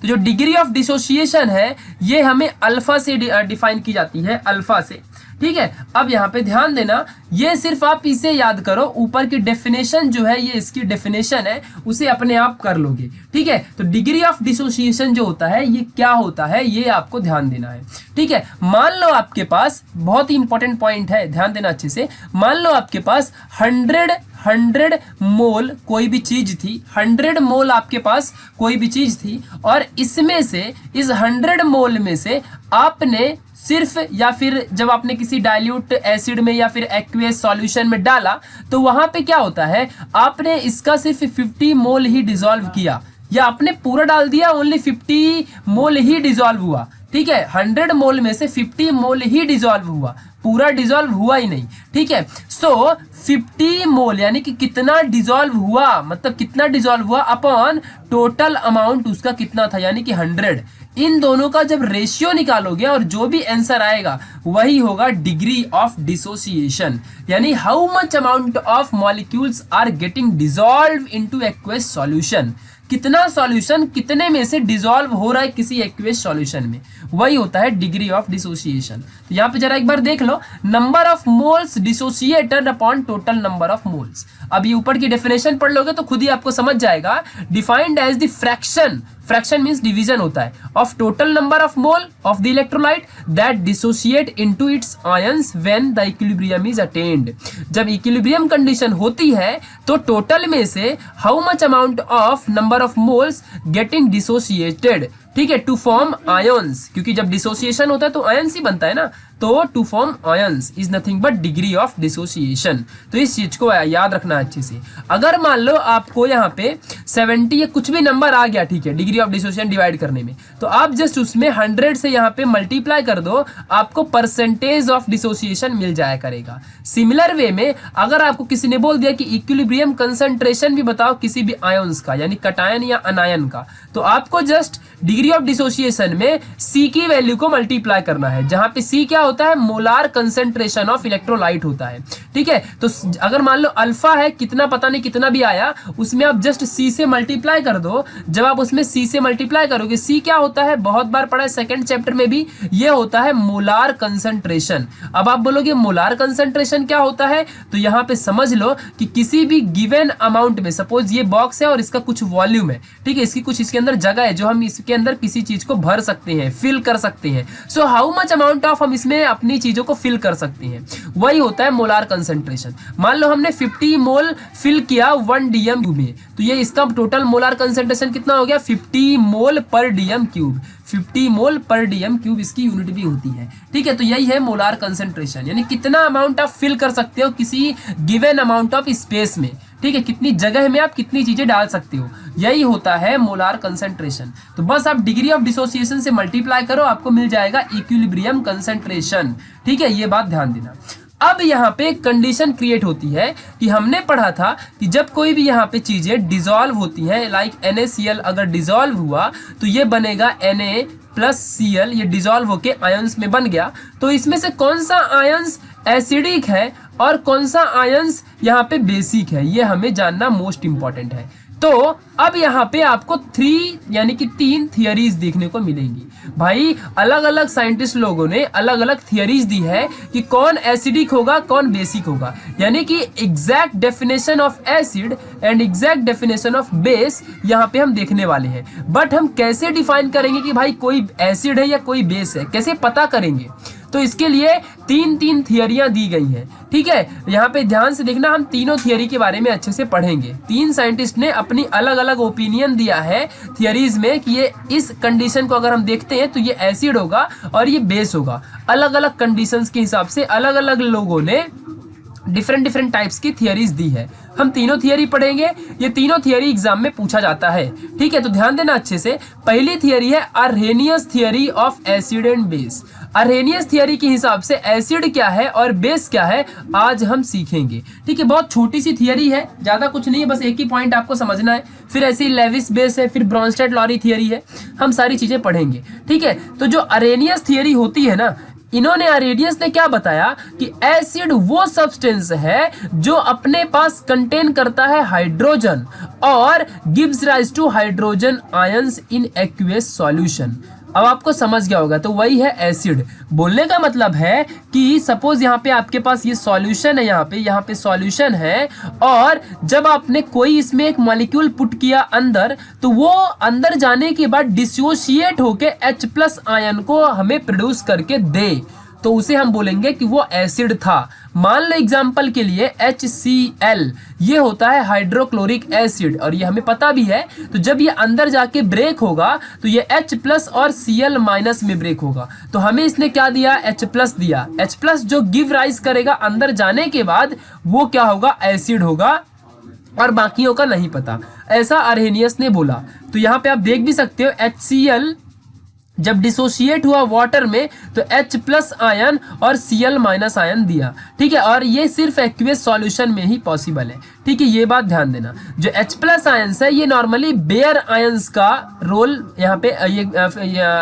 तो जो डिग्री ऑफ डिसोसिएशन है ये हमें अल्फा से डिफाइन की जाती है, अल्फा से, ठीक है। अब यहाँ पे ध्यान देना, ये सिर्फ आप इसे याद करो, ऊपर की डेफिनेशन जो है ये इसकी डेफिनेशन है, उसे अपने आप कर लोगे, ठीक है। तो डिग्री ऑफ डिसोसिएशन जो होता है ये क्या होता है, ये आपको ध्यान देना है, ठीक है। मान लो आपके पास, बहुत ही इंपॉर्टेंट पॉइंट है, ध्यान देना अच्छे से। मान लो आपके पास 100 मोल कोई भी चीज थी, 100 मोल आपके पास कोई भी चीज थी, और इसमें से, इस 100 मोल में से आपने सिर्फ, या फिर जब आपने किसी डाइल्यूट एसिड में या फिर एक्वियस सॉल्यूशन में डाला, तो वहां पे क्या होता है, आपने इसका सिर्फ 50 मोल ही डिसॉल्व किया, या आपने पूरा डाल दिया, ओनली 50 मोल ही डिसॉल्व हुआ, ठीक है। 100 मोल में से 50 मोल ही डिसॉल्व हुआ, पूरा डिसॉल्व हुआ ही नहीं, ठीक है। सो 50 मोल यानी कि कितना डिजॉल्व हुआ, मतलब कितना डिजॉल्व हुआ अपॉन टोटल अमाउंट उसका कितना था, यानी कि 100। इन दोनों का जब रेशियो निकालोगे और जो भी आंसर आएगा वही होगा डिग्री ऑफ डिसोसिएशन, यानी how much amount of molecules are getting dissolve into aqueous solution, कितना सॉल्यूशन कितने में से डिसॉल्व हो रहा है किसी एक्वस सॉल्यूशन में, वही होता है डिग्री ऑफ डिसोसिएशन। तो यहाँ पे जरा एक बार देख लो, number of moles dissociated upon total number of moles. अब ये ऊपर की डेफिनेशन पढ़ लोगे तो खुद ही आपको समझ जाएगा, defined as the fraction, fraction means division होता है, of total number of mole of the electrolyte that dissociate into its ions when the equilibrium is attained. जब इक्विलिब्रियम कंडीशन होती है तो टोटल में से how much amount of number of moles getting dissociated, ठीक है, टू फॉर्म आयंस, क्योंकि जब डिसोसिएशन होता है तो आयंस ही बनता है ना, तो to form ions is nothing but degree of dissociation. तो इस चीज को याद रखना अच्छे से। अगर मान लो आपको यहाँ पे 70 या कुछ भी नंबर आ गया, ठीक है, डिग्री ऑफ डिसोसिएशन डिवाइड करने में, तो आप जस्ट उसमें 100 से यहाँ पे मल्टीप्लाई कर दो, आपको परसेंटेज ऑफ डिसोसिएशन मिल जाया करेगा। सिमिलर वे में अगर आपको किसी ने बोल दिया कि इक्विलिब्रियम कंसंट्रेशन भी बताओ किसी भी आयंस का, यानी कटायन या अनायन का, तो आपको जस्ट डिग्री ऑफ डिसोसिएशन में सी की वैल्यू को मल्टीप्लाई करना है, जहां पे सी क्या होता है, मोलार कंसंट्रेशन ऑफ इलेक्ट्रोलाइट होता है, ठीक है। तो अगर मान लो अल्फा है, कितना पता नहीं कितना भी आया, उसमें आप जस्ट सी से मल्टीप्लाई कर दो। जब आप उसमें सी से मल्टीप्लाई करोगे, सी क्या होता है, बहुत बार पढ़ा है सेकंड चैप्टर में भी, ये होता है मोलार कंसंट्रेशन। अब आप बोलोगे मोलार कंसंट्रेशन क्या होता है, तो यहाँ पे समझ लो कि किसी भी गिवन अमाउंट में, सपोज ये बॉक्स है और इसका कुछ वॉल्यूम है, ठीक है, इसकी कुछ इसके अंदर जगह है जो हम इसके अंदर किसी चीज को भर सकते हैं, फिल कर सकते हैं। So how much amount of हम इसमें अपनी चीजों को फिल कर सकते हैं, वही होता है मोलार कंसंट्रेशन। मान लो हमने 50 मोल फिल किया 1 डीएम क्यूब में, तो ये इसका टोटल मोलार कंसंट्रेशन कितना हो गया, 50 मोल पर डीएम क्यूब। 50 मोल पर डीएम क्यूब इसकी यूनिट भी होती है, ठीक है। तो यही है मोलार कंसंट्रेशन, यानी कितना अमाउंट आप फिल कर सकते हो किसी गिवन अमाउंट ऑफ स्पेस में, ठीक है, कितनी जगह में आप कितनी चीजें डाल सकते हो, यही होता है मोलार कंसंट्रेशन। तो बस आप डिग्री ऑफ डिसोसिएशन से मल्टीप्लाई करो, आपको मिल जाएगा इक्विलिब्रियम कंसंट्रेशन, ठीक है, ये बात ध्यान देना। अब यहाँ पे कंडीशन क्रिएट होती है कि हमने पढ़ा था कि जब कोई भी यहाँ पे चीजें डिसॉल्व होती हैं, लाइक NaCl अगर डिसॉल्व हुआ तो ये बनेगा Na+Cl, ये डिसॉल्व होके आयंस में बन गया। तो इसमें से कौन सा आयंस एसिडिक है और कौन सा आयंस यहाँ पे बेसिक है, ये हमें जानना मोस्ट इंपॉर्टेंट है। तो अब यहाँ पे आपको 3 यानी कि 3 थियरीज देखने को मिलेंगी। भाई अलग अलग साइंटिस्ट लोगों ने अलग अलग थियरीज दी है कि कौन एसिडिक होगा कौन बेसिक होगा, यानी कि exact definition of acid and exact definition of base यहाँ पे हम देखने वाले हैं। बट हम कैसे डिफाइन करेंगे कि भाई कोई एसिड है या कोई बेस है, कैसे पता करेंगे, तो इसके लिए 3 थियरियां दी गई हैं, ठीक है। यहाँ पे ध्यान से देखना, हम तीनों थियरी के बारे में अच्छे से पढ़ेंगे। 3 साइंटिस्ट ने अपनी अलग अलग ओपिनियन दिया है थियरीज में कि ये इस कंडीशन को अगर हम देखते हैं तो ये एसिड होगा और ये बेस होगा। अलग अलग कंडीशंस के हिसाब से अलग अलग लोगों ने डिफरेंट टाइप्स की थियरीज दी है। हम तीनों थियरी पढ़ेंगे, ये तीनों थियरी एग्जाम में पूछा जाता है, ठीक है। तो ध्यान देना अच्छे से। पहली थियरी है Arrhenius theory of acid and base. Arrhenius theory के हिसाब से एसिड क्या है और बेस क्या है आज हम सीखेंगे, ठीक है। बहुत छोटी सी थियरी है, ज्यादा कुछ नहीं है, बस एक ही पॉइंट आपको समझना है। फिर ऐसी लेविस बेस है, फिर ब्रॉन्स्टेड लॉरी थियरी है, हम सारी चीजें पढ़ेंगे, ठीक है। तो जो अरहेनियस थियरी होती है ना, इन्होंने अरेडियस ने क्या बताया कि एसिड वो सब्सटेंस है जो अपने पास कंटेन करता है हाइड्रोजन और gives rise to hydrogen ions in aqueous solution. अब आपको समझ गया होगा, तो वही है एसिड। बोलने का मतलब है कि सपोज यहाँ पे आपके पास ये सॉल्यूशन है, यहाँ पे सॉल्यूशन है, और जब आपने कोई इसमें एक मॉलिक्यूल पुट किया अंदर, तो वो अंदर जाने के बाद डिसोशिएट होके H+ आयन को हमें प्रोड्यूस करके दे, तो उसे हम बोलेंगे कि वो एसिड था। मान लो एग्जाम्पल के लिए HCl, ये होता है हाइड्रोक्लोरिक एसिड, और ये हमें पता भी है। तो जब ये अंदर जाके ब्रेक होगा तो ये H+ और Cl- में ब्रेक होगा। तो हमें इसने क्या दिया, H+ दिया। H+ जो गिव राइज करेगा अंदर जाने के बाद, वो क्या होगा, एसिड होगा, और बाकियों का नहीं पता। ऐसा अरहेनियस ने बोला। तो यहाँ पे आप देख भी सकते हो HCl जब डिसोशिएट हुआ वाटर में तो H प्लस आयन और Cl माइनस आयन दिया, ठीक है। और ये सिर्फ एक्वियस सॉल्यूशन में ही पॉसिबल है, ठीक है, ये बात ध्यान देना। जो H प्लस आयंस है ये नॉर्मली बेयर आयंस का रोल यहाँ पे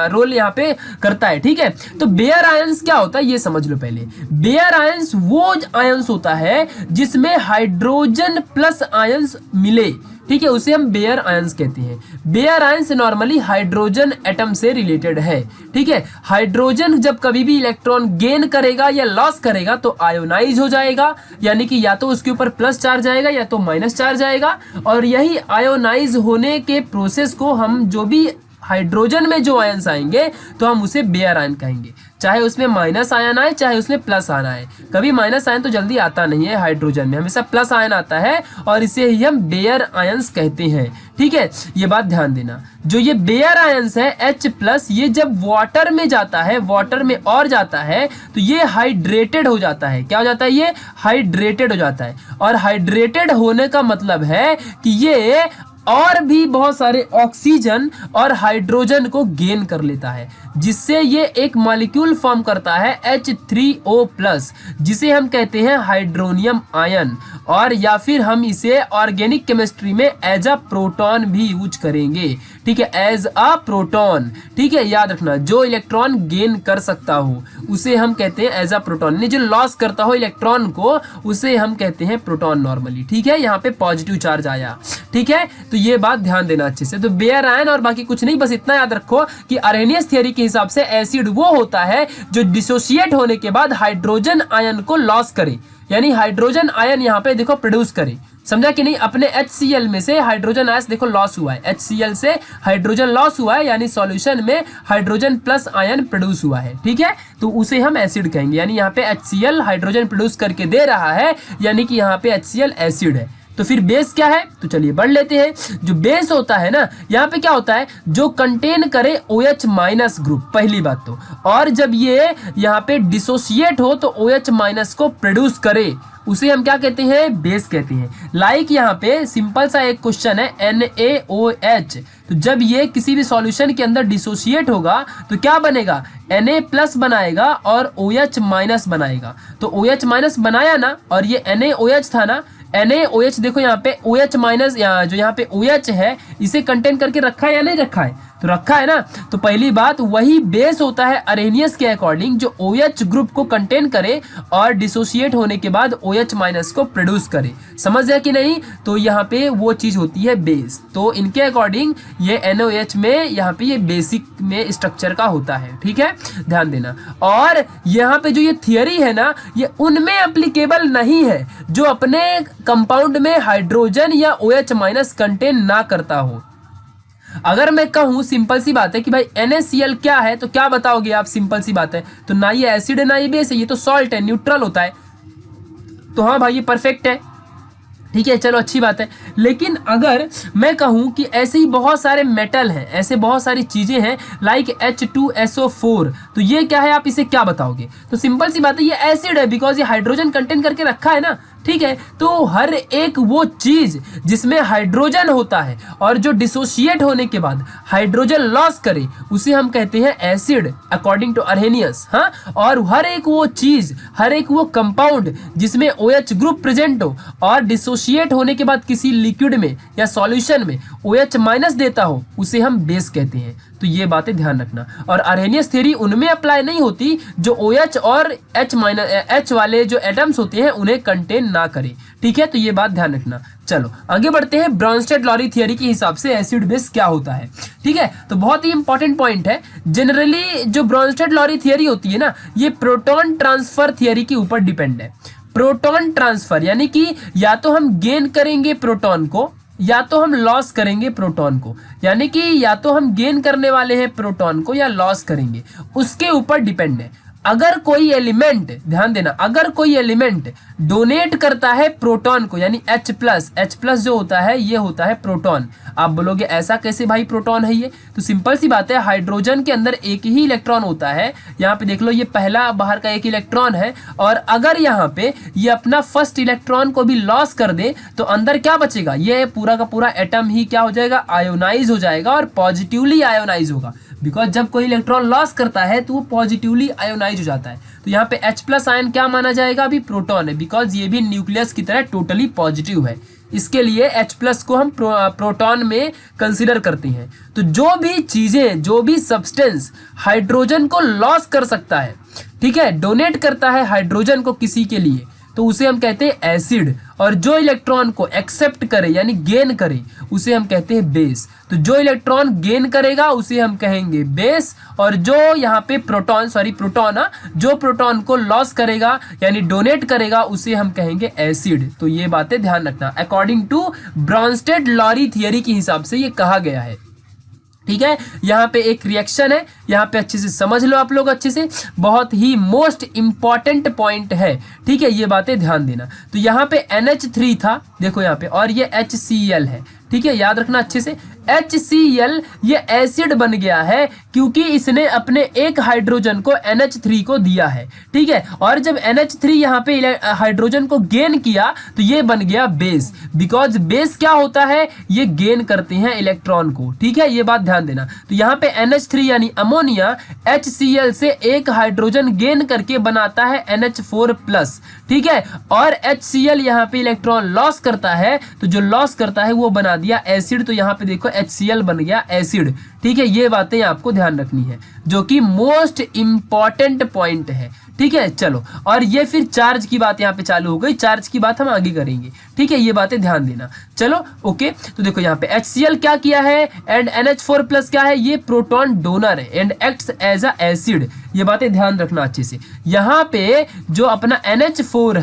रोल यहाँ पे करता है, ठीक है। तो बेयर आयंस क्या होता है ये समझ लो पहले। बेयर आयंस वो आयंस होता है जिसमें हाइड्रोजन प्लस आयंस मिले, ठीक है, उसे हम बेयर आयंस कहते हैं। Bare ions normally hydrogen atom से रिलेटेड है, ठीक है। हाइड्रोजन जब कभी भी इलेक्ट्रॉन गेन करेगा या लॉस करेगा तो आयोनाइज हो जाएगा, यानी कि या तो उसके ऊपर प्लस चार्ज आएगा या तो माइनस चार्ज आएगा। और यही आयोनाइज होने के प्रोसेस को हम जो भी हाइड्रोजन में जो आयंस आएंगे तो हम उसे बेयर आयन कहेंगे, चाहे उसमें माइनस आयन आए चाहे उसमें प्लस आयन आए। कभी माइनस आयन तो जल्दी आता नहीं है हाइड्रोजन में, हमेशा प्लस आयन आता है और इसे ही हम बेयर आयंस कहते हैं, ठीक है, ये बात ध्यान देना। जो ये बेयर आयंस है H प्लस, ये जब वाटर में जाता है, वाटर में और जाता है तो ये हाइड्रेटेड हो जाता है। क्या हो जाता है? ये हाइड्रेटेड हो जाता है। और हाइड्रेटेड होने का मतलब है कि ये और भी बहुत सारे ऑक्सीजन और हाइड्रोजन को गेन कर लेता है, जिससे ये एक मॉलिक्यूल फॉर्म करता है H3O+, जिसे हम कहते हैं हाइड्रोनियम आयन। और या फिर हम इसे ऑर्गेनिक केमिस्ट्री में एज अ प्रोटॉन भी यूज करेंगे, ठीक है, एज अ प्रोटॉन, ठीक है, याद रखना। जो इलेक्ट्रॉन गेन कर सकता हो उसे हम कहते हैं एज अ प्रोटॉन, नहीं जो लॉस करता हो इलेक्ट्रॉन को उसे हम कहते हैं प्रोटॉन नॉर्मली, ठीक है। यहाँ पे पॉजिटिव चार्ज आया, ठीक है, तो ये बात ध्यान देना अच्छे से। तो बेयर आयन और बाकी कुछ नहीं, बस इतना याद रखो कि अरेनियस थ्योरी के हिसाब से एसिड वो होता है जो डिसोशिएट होने के बाद हाइड्रोजन आयन को लॉस करे, यानी हाइड्रोजन आयन यहाँ पे देखो प्रोड्यूस करे, समझा कि नहीं। अपने HCl में से हाइड्रोजन आयन देखो लॉस हुआ है, HCl से हाइड्रोजन लॉस हुआ है, यानी सॉल्यूशन में हाइड्रोजन प्लस आयन प्रोड्यूस हुआ है, ठीक है, तो उसे हम एसिड कहेंगे। यानी यहाँ पे HCl हाइड्रोजन प्रोड्यूस करके दे रहा है, यानी कि यहाँ पे HCl एसिड है। तो फिर बेस क्या है? तो चलिए बढ़ लेते हैं। जो बेस होता है ना, यहाँ पे क्या होता है? जो कंटेन करे OH माइनस ग्रुप, पहली बात तो। और जब ये यहाँ पे डिसोशिएट हो तो OH माइनस को प्रोड्यूस करे, उसे हम क्या कहते हैं? बेस कहते हैं। लाइक यहाँ पे सिंपल सा एक क्वेश्चन है NaOH, तो जब ये किसी भी सॉल्यूशन के अंदर डिसोशिएट होगा तो क्या बनेगा? Na प्लस बनाएगा और OH माइनस बनाएगा। तो OH माइनस बनाया ना, और ये NaOH था ना, NaOH देखो यहाँ पे OH माइनस, जो यहाँ पे OH है इसे कंटेन करके रखा है या नहीं रखा है? तो रखा है ना। तो पहली बात वही बेस होता है अरेनियस के अकॉर्डिंग, जो OH ग्रुप को कंटेन करे और डिसोशिएट होने के बाद OH माइनस को प्रोड्यूस करे, समझ गया कि नहीं? तो यहाँ पे वो चीज होती है बेस। तो इनके अकॉर्डिंग ये NaOH में यहाँ पे ये बेसिक में स्ट्रक्चर का होता है, ठीक है, ध्यान देना। और यहाँ पे जो ये थियरी है ना, ये उनमें एप्लीकेबल नहीं है जो अपने कंपाउंड में हाइड्रोजन या OH माइनस कंटेन ना करता हो। अगर मैं कहूँ सिंपल सी बात है कि भाई NaCl क्या है, तो क्या बताओगे आप? सिंपल सी बात है, तो ना ये एसिड है ना ये बेस है, ये तो सॉल्ट है, न्यूट्रल होता है। तो हाँ भाई ये परफेक्ट है, ठीक है, चलो अच्छी बात है। लेकिन अगर मैं कहूँ कि ऐसे ही बहुत सारे मेटल हैं, ऐसे बहुत सारी चीज़ें हैं लाइक H2SO4, तो ये क्या है? आप इसे क्या बताओगे? तो सिंपल सी बात है, ये एसिड है, बिकॉज ये हाइड्रोजन कंटेन करके रखा है ना, ठीक है। तो हर एक वो चीज जिसमें हाइड्रोजन होता है और जो डिसोशिएट होने के बाद हाइड्रोजन लॉस करे उसे हम कहते हैं एसिड अकॉर्डिंग टू अरहेनियस, हाँ। और हर एक वो चीज, हर एक वो कंपाउंड जिसमें OH ग्रुप प्रेजेंट हो और डिसोशिएट होने के बाद किसी लिक्विड में या सॉल्यूशन में OH माइनस देता हो उसे हम बेस कहते हैं। तो ये बातें ध्यान रखना। और अरहेनियस थ्योरी उनमें अप्लाई नहीं होती जो OH और H वाले जो एटम्स होते हैं उन्हें कंटेन ना करे, ठीक है, तो ये बात ध्यान रखना। चलो आगे बढ़ते हैं। ब्रॉन्स्टेड-लॉरी थ्योरी के हिसाब से एसिड बेस क्या होता है, ठीक है, तो बहुत ही इंपॉर्टेंट पॉइंट है। जनरली जो ब्रॉन्स्टेड-लॉरी थ्योरी होती है ना, ये प्रोटॉन ट्रांसफर थ्योरी के ऊपर डिपेंड है। प्रोटॉन ट्रांसफर यानी कि या तो हम गेन करेंगे प्रोटॉन को या तो हम लॉस करेंगे प्रोटॉन को, यानी कि या तो हम गेन करने वाले हैं प्रोटॉन को या लॉस करेंगे, उसके ऊपर डिपेंड है। अगर कोई एलिमेंट, ध्यान देना, अगर कोई एलिमेंट डोनेट करता है प्रोटॉन को, यानी H+ जो होता है ये होता है प्रोटॉन। आप बोलोगे ऐसा कैसे भाई प्रोटॉन है ये? तो सिंपल सी बात है, हाइड्रोजन के अंदर एक ही इलेक्ट्रॉन होता है। यहाँ पे देख लो, ये पहला बाहर का एक इलेक्ट्रॉन है, और अगर यहाँ पे ये अपना फर्स्ट इलेक्ट्रॉन को भी लॉस कर दे तो अंदर क्या बचेगा? ये पूरा का पूरा एटम ही क्या हो जाएगा? आयोनाइज हो जाएगा, और पॉजिटिवली आयोनाइज होगा। बिकॉज जब कोई इलेक्ट्रॉन लॉस करता है तो वो पॉजिटिवली आयोनाइज हो जाता है। तो यहाँ पे H+ आयन क्या माना जाएगा? अभी प्रोटॉन है, बिकॉज ये भी न्यूक्लियस की तरह टोटली पॉजिटिव है। इसके लिए H+ को हम प्रोटॉन में कंसीडर करते हैं। तो जो भी चीजें, जो भी सब्सटेंस हाइड्रोजन को लॉस कर सकता है, ठीक है, डोनेट करता है हाइड्रोजन को किसी के लिए, तो उसे हम कहते हैं एसिड। और जो इलेक्ट्रॉन को एक्सेप्ट करे यानी गेन करे उसे हम कहते हैं बेस। तो जो इलेक्ट्रॉन गेन करेगा उसे हम कहेंगे बेस, और जो यहाँ पे प्रोटॉन जो प्रोटॉन को लॉस करेगा यानी डोनेट करेगा उसे हम कहेंगे एसिड। तो ये बातें ध्यान रखना, अकॉर्डिंग टू ब्रॉन्स्टेड-लॉरी थियरी के हिसाब से ये कहा गया है। ठीक है, यहाँ पे एक रिएक्शन है, यहाँ पे अच्छे से समझ लो आप लोग, अच्छे से, बहुत ही मोस्ट इंपॉर्टेंट पॉइंट है। ठीक है, ये बातें ध्यान देना। तो यहाँ पे NH3 था, देखो यहाँ पे, और ये HCl है। ठीक है, याद रखना अच्छे से, HCl ये एसिड बन गया है क्योंकि इसने अपने एक हाइड्रोजन को NH3 को दिया है। ठीक है, और जब NH3 यहाँ पे हाइड्रोजन को गेन किया तो ये बन गया बेस। बिकॉज बेस क्या होता है? ये गेन करते हैं इलेक्ट्रॉन को। ठीक है, ये बात ध्यान देना। तो यहाँ पे NH3 यानी अमोनिया HCl से एक हाइड्रोजन गेन करके बनाता है NH4+। ठीक है, और HCl यहाँ पे इलेक्ट्रॉन लॉस करता है, तो जो लॉस करता है वो बना दिया एसिड। तो यहाँ पे देखो HCl बन गया एसिड। ठीक है, ये बातें आपको ध्यान रखनी है, जो कि मोस्ट इंपॉर्टेंट पॉइंट है। ठीक है, चलो, और ये फिर चार्ज की बात यहाँ पे चालू हो गई, चार्ज की बात हम आगे करेंगे। ठीक है, ये बातें ध्यान देना। चलो ओके, तो देखो यहाँ पे HCl क्या किया है एंड NH4+ क्या है? ये प्रोटॉन डोनर है and acts as a acid. ये बातें ध्यान रखना अच्छे से। यहाँ पे जो अपना NH4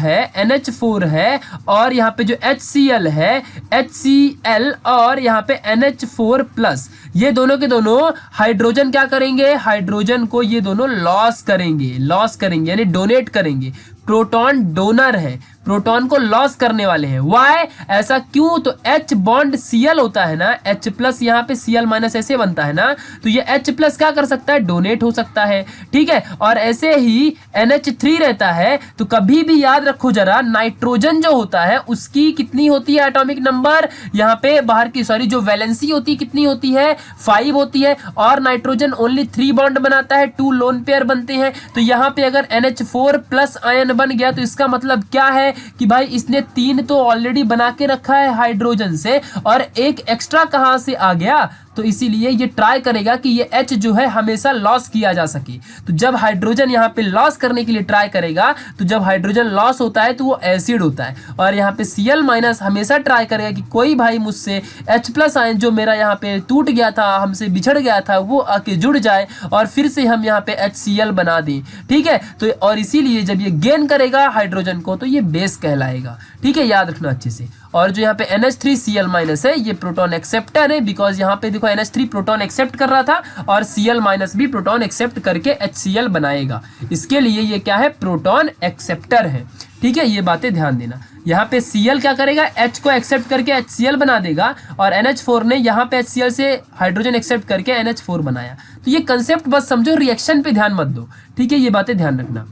है और यहाँ पे जो HCl है HCl और यहाँ पे NH4+, ये दोनों के दोनों हाइड्रोजन क्या करेंगे? हाइड्रोजन को ये दोनों लॉस करेंगे यानी डोनेट करेंगे। प्रोटॉन डोनर है, प्रोटॉन को लॉस करने वाले हैं। वाई? ऐसा क्यों? तो H बॉन्ड Cl होता है ना, H+ यहाँ पे Cl- ऐसे बनता है ना, तो ये H+ क्या कर सकता है? डोनेट हो सकता है। ठीक है, और ऐसे ही NH3 रहता है। तो कभी भी याद रखो जरा, नाइट्रोजन जो होता है उसकी कितनी होती है एटॉमिक नंबर? यहाँ पे बाहर की जो वैलेंसी होती है कितनी होती है? 5 होती है, और नाइट्रोजन ओनली 3 बॉन्ड बनाता है, 2 लोन पेयर बनते हैं। तो यहाँ पे अगर NH4+ आयन बन गया तो इसका मतलब क्या है कि भाई इसने 3 तो ऑलरेडी बना के रखा है हाइड्रोजन से, और एक एक्स्ट्रा कहां से आ गया? तो इसीलिए ये ट्राई करेगा कि ये H जो है हमेशा लॉस किया जा सके। तो जब हाइड्रोजन यहाँ पे लॉस करने के लिए ट्राई करेगा, तो जब हाइड्रोजन लॉस होता है तो वो एसिड होता है, और यहाँ पे Cl- हमेशा ट्राई करेगा कि कोई भाई मुझसे H+ आयन जो मेरा यहाँ पे टूट गया था, हमसे बिछड़ गया था, वो आके जुड़ जाए और फिर से हम यहाँ पे HCl बना दें। ठीक है, तो और इसीलिए जब ये गेन करेगा हाइड्रोजन को तो ये बेस कहलाएगा। ठीक है, याद रखना अच्छे से। और जो यहाँ पे NH3Cl- है, ये प्रोटॉन एक्सेप्टर है, बिकॉज यहाँ पे देखो NH3 प्रोटॉन एक्सेप्ट कर रहा था और Cl- भी प्रोटॉन एक्सेप्ट करके HCl बनाएगा। इसके लिए ये क्या है? प्रोटॉन एक्सेप्टर है। ठीक है, ये बातें ध्यान देना। यहाँ पे Cl क्या करेगा? H को एक्सेप्ट करके HCl बना देगा, और NH4 ने यहाँ पे HCl से हाइड्रोजन एक्सेप्ट करके NH4 बनाया। तो ये कंसेप्ट बस समझो, रिएक्शन पे ध्यान मत दो। ठीक है, ये बातें ध्यान रखना।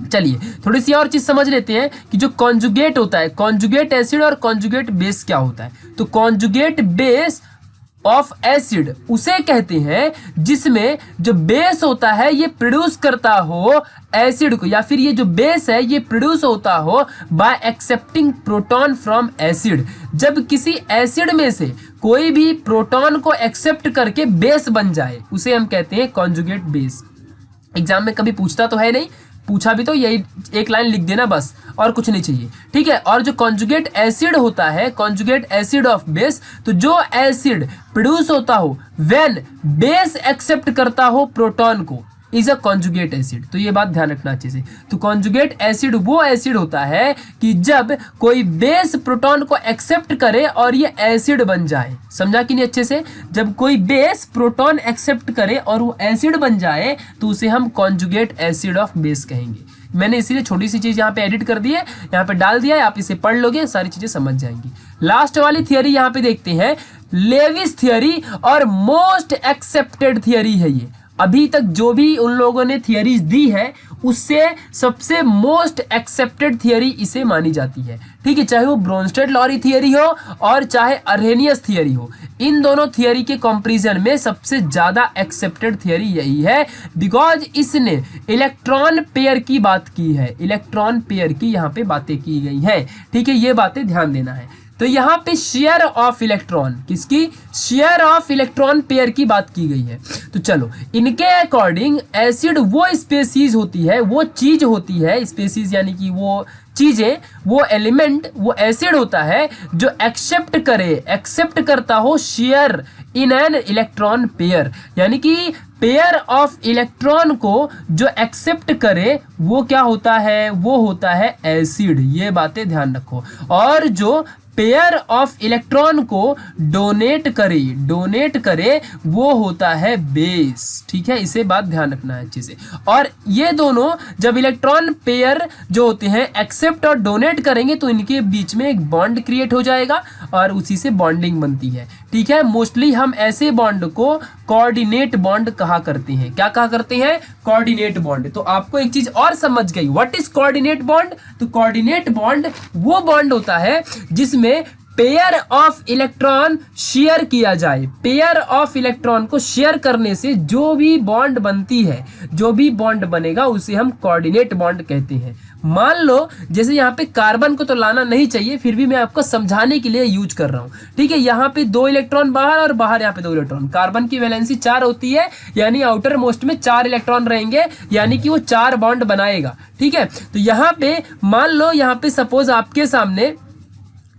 चलिए थोड़ी सी और चीज समझ लेते हैं कि जो कॉन्जुगेट होता है, कॉन्जुगेट एसिड और कॉन्जुगेट बेस क्या होता है। तो कॉन्जुगेट बेस ऑफ एसिड उसे कहते हैं जिसमें जो बेस होता है ये प्रोड्यूस करता हो एसिड को, या फिर ये जो बेस है ये प्रोड्यूस होता हो bye accepting proton from acid. जब किसी एसिड में से कोई भी प्रोटॉन को एक्सेप्ट करके बेस बन जाए उसे हम कहते हैं कॉन्जुगेट बेस। एग्जाम में कभी पूछता तो है नहीं, पूछा भी तो यही एक लाइन लिख देना बस, और कुछ नहीं चाहिए। ठीक है, और जो कॉन्जुगेट एसिड होता है, कॉन्जुगेट एसिड ऑफ बेस, तो जो एसिड प्रोड्यूस होता हो व्हेन बेस एक्सेप्ट करता हो प्रोटॉन को इज अ कॉन्जुगेट एसिड। तो ये बात ध्यान रखना अच्छे से। तो कॉन्जुगेट एसिड वो एसिड होता है कि जब कोई बेस प्रोटॉन को एक्सेप्ट करे और ये एसिड बन जाए। समझा कि नहीं अच्छे से? जब कोई बेस प्रोटॉन एक्सेप्ट करे और वो एसिड बन जाए तो उसे हम कॉन्जुगेट एसिड ऑफ बेस कहेंगे। मैंने इसीलिए छोटी सी चीज़ यहाँ पे एडिट कर दी है, यहाँ पे डाल दिया है, आप इसे पढ़ लोगे सारी चीज़ें समझ जाएंगी। लास्ट वाली थियरी यहाँ पे देखते हैं, लेविस थियरी, और मोस्ट एक्सेप्टेड थियरी है ये। अभी तक जो भी उन लोगों ने थियरीज दी है उससे सबसे मोस्ट एक्सेप्टेड थियरी इसे मानी जाती है, ठीक है। चाहे वो ब्रोनस्टेड-लॉरी थियरी हो और चाहे अर्हेनियस थियरी हो, इन दोनों थियरी के कंपैरिजन में सबसे ज़्यादा एक्सेप्टेड थियरी यही है, बिकॉज इसने इलेक्ट्रॉन पेयर की बात की है, इलेक्ट्रॉन पेयर की यहाँ पे बातें की गई हैं, ठीक है। ये बातें ध्यान देना है। तो यहाँ पे शेयर ऑफ इलेक्ट्रॉन, किसकी? शेयर ऑफ इलेक्ट्रॉन पेयर की बात की गई है। तो चलो, इनके अकॉर्डिंग एसिड वो स्पेसीज होती है, वो चीज होती है, स्पेसीज यानी कि वो चीजें, वो एलिमेंट, वो एसिड होता है जो एक्सेप्ट करता हो share in an electron pair, यानी कि पेयर ऑफ इलेक्ट्रॉन को जो एक्सेप्ट करे वो क्या होता है? वो होता है एसिड। ये बातें ध्यान रखो। और जो पेयर ऑफ इलेक्ट्रॉन को डोनेट करे वो होता है बेस, ठीक है। इसे बात ध्यान रखना है अच्छे से। और ये दोनों जब इलेक्ट्रॉन पेयर जो होते हैं एक्सेप्ट और डोनेट करेंगे तो इनके बीच में एक बॉन्ड क्रिएट हो जाएगा और उसी से बॉन्डिंग बनती है, ठीक है। मोस्टली हम ऐसे बॉन्ड को कोऑर्डिनेट बॉन्ड कहा करते हैं। क्या कहा करते हैं? Coordinate bond. तो आपको एक चीज और समझ गई, व्हाट इज कोऑर्डिनेट बॉन्ड? तो कोऑर्डिनेट बॉन्ड वो बॉन्ड होता है जिसमें पेयर ऑफ इलेक्ट्रॉन शेयर किया जाए। पेयर ऑफ इलेक्ट्रॉन को शेयर करने से जो भी बॉन्ड बनती है, जो भी बॉन्ड बनेगा उसे हम कोऑर्डिनेट बॉन्ड कहते हैं। मान लो जैसे यहाँ पे कार्बन को तो लाना नहीं चाहिए, फिर भी मैं आपको समझाने के लिए यूज कर रहा हूँ, ठीक है। यहाँ पे 2 इलेक्ट्रॉन बाहर और बाहर यहाँ पे 2 इलेक्ट्रॉन। कार्बन की वैलेंसी 4 होती है, यानी आउटर मोस्ट में 4 इलेक्ट्रॉन रहेंगे, यानी कि वो 4 बॉन्ड बनाएगा, ठीक है। तो यहाँ पे मान लो, यहाँ पे सपोज आपके सामने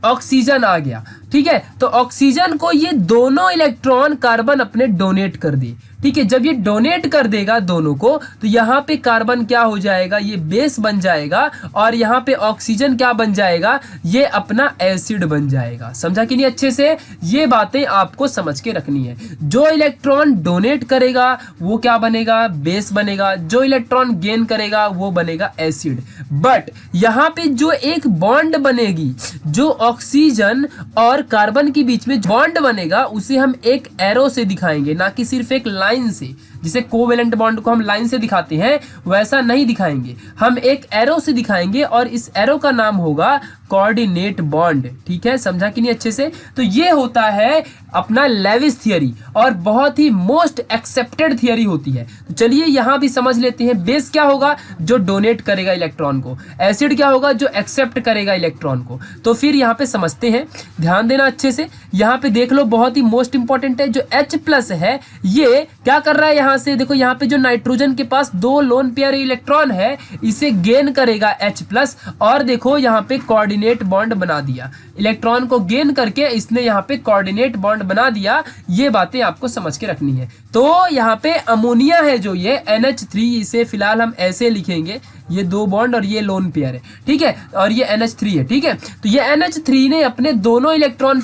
ऑक्सीजन आ गया, ठीक है। तो ऑक्सीजन को ये दोनों इलेक्ट्रॉन कार्बन अपने डोनेट कर दी, ठीक है। जब ये डोनेट कर देगा दोनों को, तो यहाँ पे कार्बन क्या हो जाएगा? ये बेस बन जाएगा, और यहाँ पे ऑक्सीजन क्या बन जाएगा? ये अपना एसिड बन जाएगा। समझा कि नहीं अच्छे से? ये बातें आपको समझ के रखनी है। जो इलेक्ट्रॉन डोनेट करेगा वो क्या बनेगा? बेस बनेगा। जो इलेक्ट्रॉन गेन करेगा वो बनेगा एसिड। बट यहाँ पे जो एक बॉन्ड बनेगी, जो ऑक्सीजन और कार्बन के बीच में बॉन्ड बनेगा, उसे हम एक एरो से दिखाएंगे, ना कि सिर्फ एक लाइन से। जिसे कोवेलेंट बॉन्ड को हम लाइन से दिखाते हैं वैसा नहीं दिखाएंगे, हम एक एरो से दिखाएंगे, और इस एरो का नाम होगा कोऑर्डिनेट बॉन्ड, ठीक है। समझा कि नहीं अच्छे से? तो ये होता है अपना लेविस थियरी, और बहुत ही मोस्ट एक्सेप्टेड थियरी होती है। तो चलिए यहाँ भी समझ लेते हैं। बेस क्या होगा? जो डोनेट करेगा इलेक्ट्रॉन को। एसिड क्या होगा? जो एक्सेप्ट करेगा इलेक्ट्रॉन को। तो फिर यहाँ पे समझते हैं, ध्यान देना अच्छे से। यहाँ पे देख लो, बहुत ही मोस्ट इंपॉर्टेंट है। जो H+ है ये क्या कर रहा है? यहाँ से देखो, यहाँ पे जो नाइट्रोजन के पास 2 लोन पेयर इलेक्ट्रॉन है, इसे गेन करेगा H+, और देखो यहाँ पे कोऑर्डिनेट बॉन्ड बना दिया। इलेक्ट्रॉन को गेन करके इसने यहाँ पे कोऑर्डिनेट बॉन्ड बना दिया। ये बातें आपको समझ के रखनी है। तो यहाँ पे अमोनिया है जो ये NH3, इसे फिलहाल हम ऐसे लिखेंगे, ये 2 बॉन्ड और ये लोन पेयर है, ठीक है। और ये NH3 है, ठीक है। तो ये NH3 ने अपने दोनों इलेक्ट्रॉन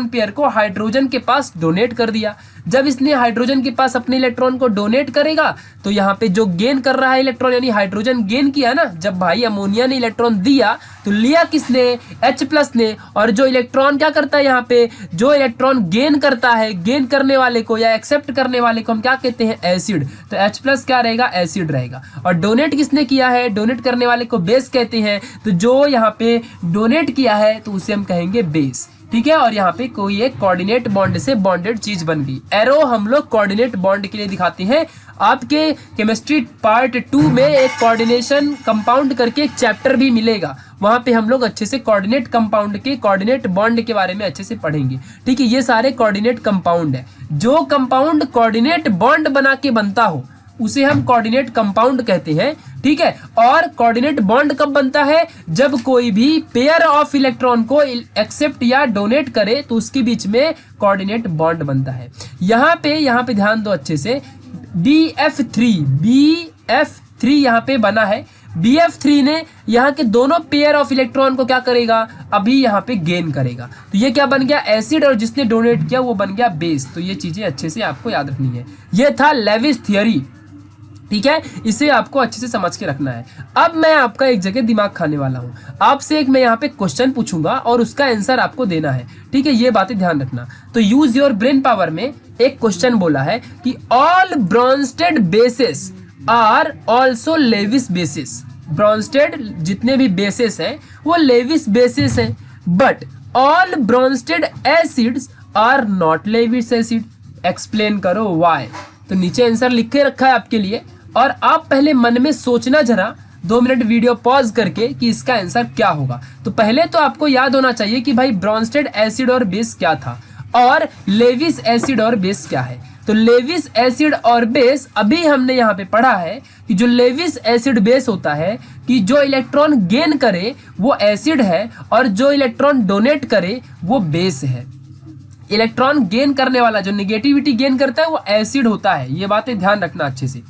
पेयर को हाइड्रोजन के पास डोनेट कर दिया। जब इसने हाइड्रोजन के पास अपने इलेक्ट्रॉन को डोनेट करेगा, तो यहाँ पे जो गेन कर रहा है इलेक्ट्रॉन, यानी हाइड्रोजन गेन किया ना। जब भाई अमोनिया ने इलेक्ट्रॉन दिया तो लिया किसने? H+ ने। और जो इलेक्ट्रॉन क्या करता है, यहाँ पे जो इलेक्ट्रॉन गेन करता है, गेन करने वाले को या एक्सेप्ट करने वाले को हम क्या कहते हैं? एसिड। तो H+ क्या रहेगा? एसिड रहेगा। और डोनेट किसने किया है? डोनेट करने वाले को बेस कहते हैं। तो जो यहाँ पे डोनेट किया है तो उसे हम कहेंगे बेस, ठीक है। और यहाँ पे कोई एक कोऑर्डिनेट बॉन्ड से बॉन्डेड चीज बन गई। एरो हम लोग कोऑर्डिनेट बॉन्ड के लिए दिखाते हैं। आपके केमिस्ट्री पार्ट 2 में एक कोऑर्डिनेशन कंपाउंड करके एक चैप्टर भी मिलेगा, वहां पे हम लोग अच्छे से कोऑर्डिनेट कंपाउंड के, कोऑर्डिनेट बॉन्ड के बारे में अच्छे से पढ़ेंगे, ठीक है। ये सारे कोऑर्डिनेट कंपाउंड है। जो कंपाउंड कोऑर्डिनेट बॉन्ड बना के बनता हो उसे हम कोऑर्डिनेट कंपाउंड कहते हैं, ठीक है। और कोऑर्डिनेट बॉन्ड कब बनता है? जब कोई भी पेयर ऑफ इलेक्ट्रॉन को एक्सेप्ट या डोनेट करे तो उसके बीच में कोऑर्डिनेट बॉन्ड बनता है। यहाँ पे ध्यान दो अच्छे से। BF3 यहाँ पे बना है। BF3 ने यहाँ के दोनों पेयर ऑफ इलेक्ट्रॉन को क्या करेगा? अभी यहाँ पे गेन करेगा। तो ये क्या बन गया? एसिड। और जिसने डोनेट किया वो बन गया बेस। तो ये चीजें अच्छे से आपको याद रखनी है। ये था लेविस थियरी। ठीक है, इसे आपको अच्छे से समझ के रखना है। अब मैं आपका एक जगह दिमाग खाने वाला हूं, आपसे एक मैं यहाँ पे क्वेश्चन पूछूंगा और उसका आंसर आपको देना है। ठीक है, ये बातें ध्यान रखना। तो यूज योर ब्रेन पावर में एक क्वेश्चन बोला है कि all Bronsted bases are also Lewis bases. Bronsted जितने भी बेसिस हैं वो लेविस बेसिस हैं, but all Bronsted acids are not Lewis acid. Explain करो व्हाई। तो नीचे आंसर लिख के रखा है आपके लिए, और आप पहले मन में सोचना जरा 2 मिनट वीडियो पॉज करके कि इसका आंसर क्या होगा। तो पहले तो आपको याद होना चाहिए कि भाई ब्रॉन्स्टेड एसिड और बेस क्या था और लेविस एसिड और बेस क्या है। तो लेविस एसिड और बेस अभी हमने यहाँ पे पढ़ा है कि जो लेविस एसिड बेस होता है कि जो इलेक्ट्रॉन गेन करे वो एसिड है और जो इलेक्ट्रॉन डोनेट करे वो बेस है। इलेक्ट्रॉन गेन करने वाला जो निगेटिविटी गेन करता है वो एसिड होता है। ये बातें ध्यान रखना अच्छे से।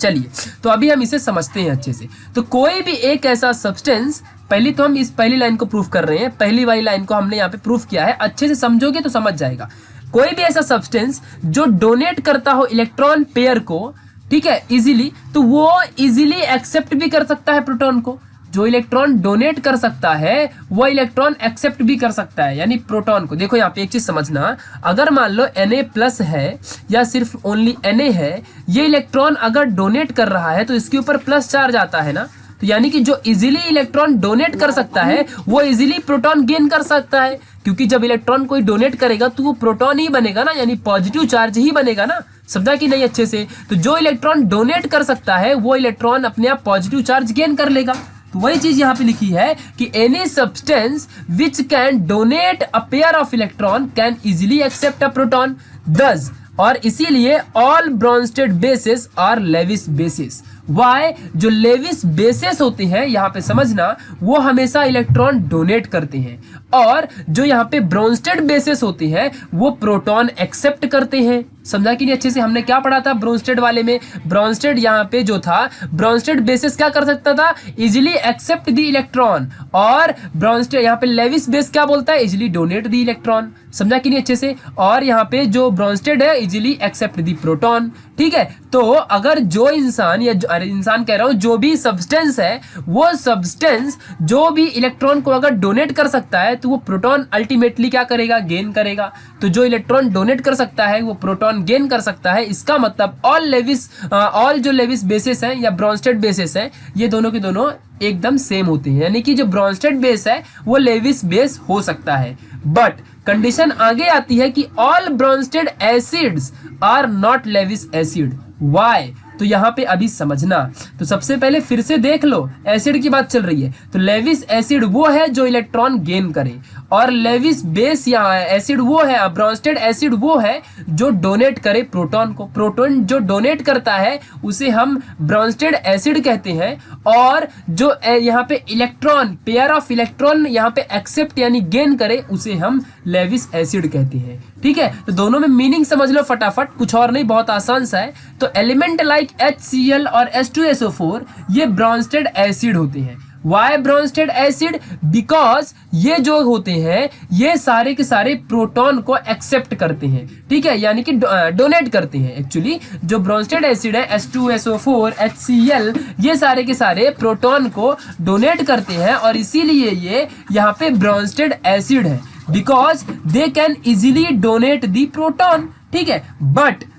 चलिए, तो अभी हम इसे समझते हैं अच्छे से। तो कोई भी एक ऐसा सब्सटेंस, पहली तो हम इस पहली लाइन को प्रूफ कर रहे हैं, पहली वाली लाइन को हमने यहाँ पे प्रूफ किया है, अच्छे से समझोगे तो समझ जाएगा। कोई भी ऐसा सब्सटेंस जो डोनेट करता हो इलेक्ट्रॉन पेयर को, ठीक है, इजीली, तो वो इजीली एक्सेप्ट भी कर सकता है प्रोटॉन को। जो इलेक्ट्रॉन डोनेट कर सकता है वो इलेक्ट्रॉन एक्सेप्ट भी कर सकता है, यानी प्रोटॉन को। देखो यहाँ पे एक चीज समझना, अगर मान लो Na+ है या सिर्फ ओनली Na है, ये इलेक्ट्रॉन अगर डोनेट कर रहा है तो इसके ऊपर प्लस चार्ज आता है ना, तो यानी कि जो इजीली इलेक्ट्रॉन डोनेट कर सकता है वो इजीली प्रोटॉन गेन कर सकता है, क्योंकि जब इलेक्ट्रॉन कोई डोनेट करेगा तो वो प्रोटॉन ही बनेगा ना, यानी पॉजिटिव चार्ज ही बनेगा ना। समझा कि नहीं अच्छे से? तो जो इलेक्ट्रॉन डोनेट कर सकता है वो इलेक्ट्रॉन अपने आप पॉजिटिव चार्ज गेन कर लेगा। तो वही चीज यहाँ पे लिखी है कि any substance which can donate a pair of electron can easily accept a proton दस, और इसीलिए all Bronsted bases are Lewis bases. Why? जो लेविस बेसिस होते हैं यहाँ पे समझना, वो हमेशा इलेक्ट्रॉन डोनेट करते हैं, और जो यहाँ पे ब्रॉन्स्टेड बेसिस होते हैं वो प्रोटॉन एक्सेप्ट करते हैं। समझा कि नहीं अच्छे से? हमने क्या पढ़ा था ब्रॉन्स्टेड वाले में? ब्रॉन्स्टेड यहाँ पे जो था, ब्रॉन्स्टेड बेसिस क्या कर सकता था? इजिली एक्सेप्ट द इलेक्ट्रॉन, और ब्रॉन्स्टेड यहाँ पे लेविस बेस क्या बोलता है? Easily donate the electron. समझा कि नहीं अच्छे से? और यहाँ पे जो ब्रॉन्स्टेड है इजिली एक्सेप्ट द प्रोटॉन। ठीक है, तो अगर जो इंसान या अरे इंसान कह रहा हूं, जो भी सब्सटेंस है, वो सब्सटेंस जो भी इलेक्ट्रॉन को अगर डोनेट कर सकता है तो वो प्रोटॉन अल्टीमेटली क्या करेगा? गेन करेगा। तो जो इलेक्ट्रॉन डोनेट कर सकता है वो प्रोटॉन गेन कर सकता है। इसका मतलब ऑल जो लेविस बेसिस हैं या ब्रॉन्स्टेड बेसिस हैं, ये दोनों के दोनों एकदम सेम होते हैं, यानी कि जो ब्रॉन्स्टेड बेस है वो लेविस बेस हो सकता है। बट कंडीशन आगे आती है कि all Bronsted acids are not Lewis acid. Why? तो यहाँ पे अभी समझना, तो सबसे पहले फिर से देख लो, एसिड की बात चल रही है, तो लेविस एसिड वो है जो इलेक्ट्रॉन गेन करे, और लेविस बेस या एसिड वो है, ब्रॉन्स्टेड एसिड वो है जो डोनेट करे प्रोटॉन को। प्रोटॉन जो डोनेट करता है उसे हम ब्रॉन्स्टेड एसिड कहते हैं, और जो यहाँ पे इलेक्ट्रॉन, पेयर ऑफ इलेक्ट्रॉन यहाँ पे एक्सेप्ट यानी गेन करे, उसे हम लेविस एसिड कहते हैं। ठीक है, तो दोनों में मीनिंग समझ लो फटाफट, कुछ और नहीं, बहुत आसान सा है। तो एलिमेंट लाइक HCl और H2SO4 ये ब्रॉन्स्टेड एसिड होते हैं। Y Brønsted acid? बिकॉज ये जो होते हैं ये सारे के सारे प्रोटॉन को एक्सेप्ट करते हैं। ठीक है, यानी कि डोनेट करते हैं। एक्चुअली जो ब्रॉन्स्टेड एसिड है H2SO4, HCl, ये सारे के सारे प्रोटॉन को डोनेट करते हैं, और इसीलिए ये यहाँ पे ब्रॉन्स्टेड एसिड है, because they can easily donate the proton. ठीक है,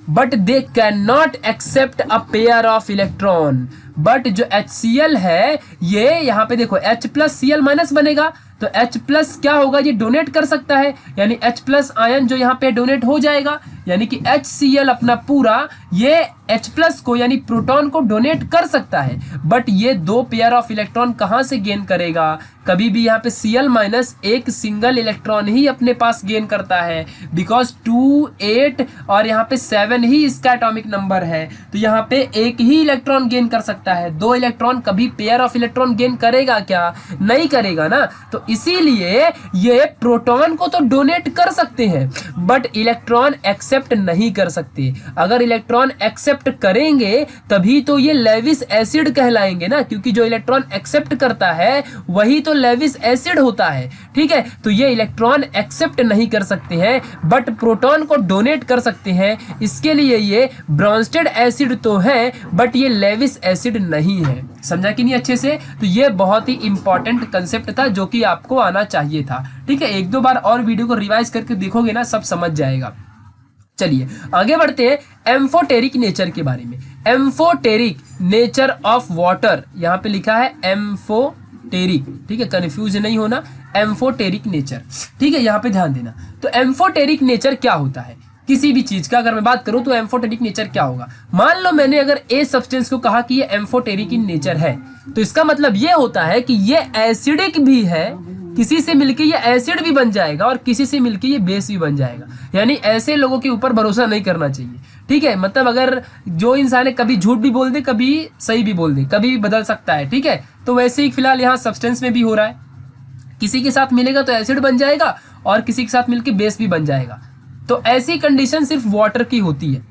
but they can not accept a pair of electron. But जो HCl है, ये यहाँ पे देखो H+Cl- बनेगा, तो H+ क्या होगा? ये डोनेट कर सकता है, यानी H+ आयन जो यहाँ पे डोनेट हो जाएगा, यानी कि HCl अपना पूरा ये H+ को यानी प्रोटॉन को डोनेट कर सकता है। बट ये 2 पेयर ऑफ इलेक्ट्रॉन कहाँ से गेन करेगा? कभी भी यहाँ पे Cl- एक सिंगल इलेक्ट्रॉन ही अपने पास गेन करता है, बिकॉज 2, 8 और यहाँ पे 7 ही इसका एटॉमिक नंबर है, तो यहाँ पे एक ही इलेक्ट्रॉन गेन कर सकता है। 2 इलेक्ट्रॉन कभी पेयर ऑफ इलेक्ट्रॉन गेन करेगा क्या? नहीं करेगा ना। तो इसीलिए ये प्रोटॉन को तो डोनेट कर सकते हैं, बट इलेक्ट्रॉन एक्सेप्ट एक्सेप्ट नहीं कर सकते। अगर इलेक्ट्रॉन एक्सेप्ट करेंगे तभी तो ये लेविस एसिड कहलाएंगे ना, क्योंकि जो इलेक्ट्रॉन एक्सेप्ट करता है वही तो लेविस एसिड होता है। ठीक है, तो ये इलेक्ट्रॉन एक्सेप्ट नहीं कर सकते हैं बट प्रोटॉन को डोनेट कर सकते हैं। इसके लिए ये ब्रॉन्स्टेड एसिड तो है बट ये लेविस एसिड नहीं है। समझा कि नहीं अच्छे से? तो ये बहुत ही इंपॉर्टेंट कंसेप्ट था जो कि आपको आना चाहिए था। ठीक है, एक दो बार और वीडियो को रिवाइज करके देखोगे ना, सब समझ जाएगा। चलिए आगे बढ़ते हैं एम्फोटेरिक नेचर के बारे में। एम्फोटेरिक नेचर ऑफ वाटर, यहाँ पे लिखा है एम्फोटेरिक। ठीक है, कंफ्यूज नहीं होना, एम्फोटेरिक नेचर। ठीक है, यहाँ पे ध्यान देना। तो एम्फोटेरिक नेचर क्या होता है किसी भी चीज का? अगर मैं बात करूं तो एम्फोटेरिक नेचर क्या होगा? मान लो मैंने अगर ए सब्सटेंस को कहा कि ये एम्फोटेरिक इन नेचर है, तो इसका मतलब ये होता है कि ये एसिडिक भी है, किसी से मिलके ये एसिड भी बन जाएगा और किसी से मिलके ये बेस भी बन जाएगा। यानी ऐसे लोगों के ऊपर भरोसा नहीं करना चाहिए। ठीक है, मतलब अगर जो इंसान है कभी झूठ भी बोल दे, कभी सही भी बोल दे, कभी भी बदल सकता है। ठीक है, तो वैसे ही फिलहाल यहाँ सब्सटेंस में भी हो रहा है, किसी के साथ मिलेगा तो एसिड बन जाएगा और किसी के साथ मिलके बेस भी बन जाएगा। तो ऐसी कंडीशन सिर्फ वाटर की होती है।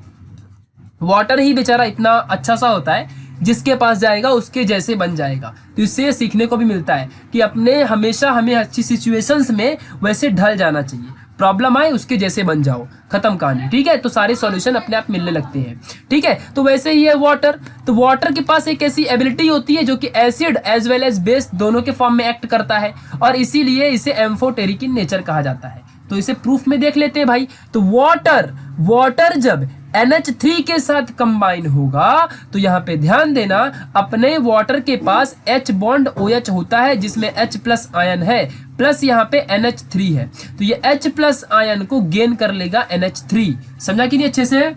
वाटर ही बेचारा इतना अच्छा सा होता है, जिसके पास जाएगा उसके जैसे बन जाएगा। तो इससे सीखने को भी मिलता है कि अपने हमेशा हमें अच्छी सिचुएशंस में वैसे ढल जाना चाहिए। प्रॉब्लम आए उसके जैसे बन जाओ, खत्म कहानी। ठीक है, तो सारे सॉल्यूशन अपने आप मिलने लगते हैं। ठीक है, तो वैसे ही है वाटर। तो वाटर के पास एक ऐसी एबिलिटी होती है जो कि acid as well as base दोनों के फॉर्म में एक्ट करता है और इसीलिए इसे एम्फोटेरिक इन नेचर कहा जाता है। तो इसे प्रूफ में देख लेते हैं भाई। तो वाटर जब NH3 के साथ कंबाइन होगा तो यहाँ पे ध्यान देना, अपने वाटर के पास H बॉन्ड OH होता है जिसमें H प्लस आयन है, प्लस यहाँ पे NH3 है। तो ये H प्लस आयन को गेन कर लेगा NH3। समझा कि नहीं अच्छे से?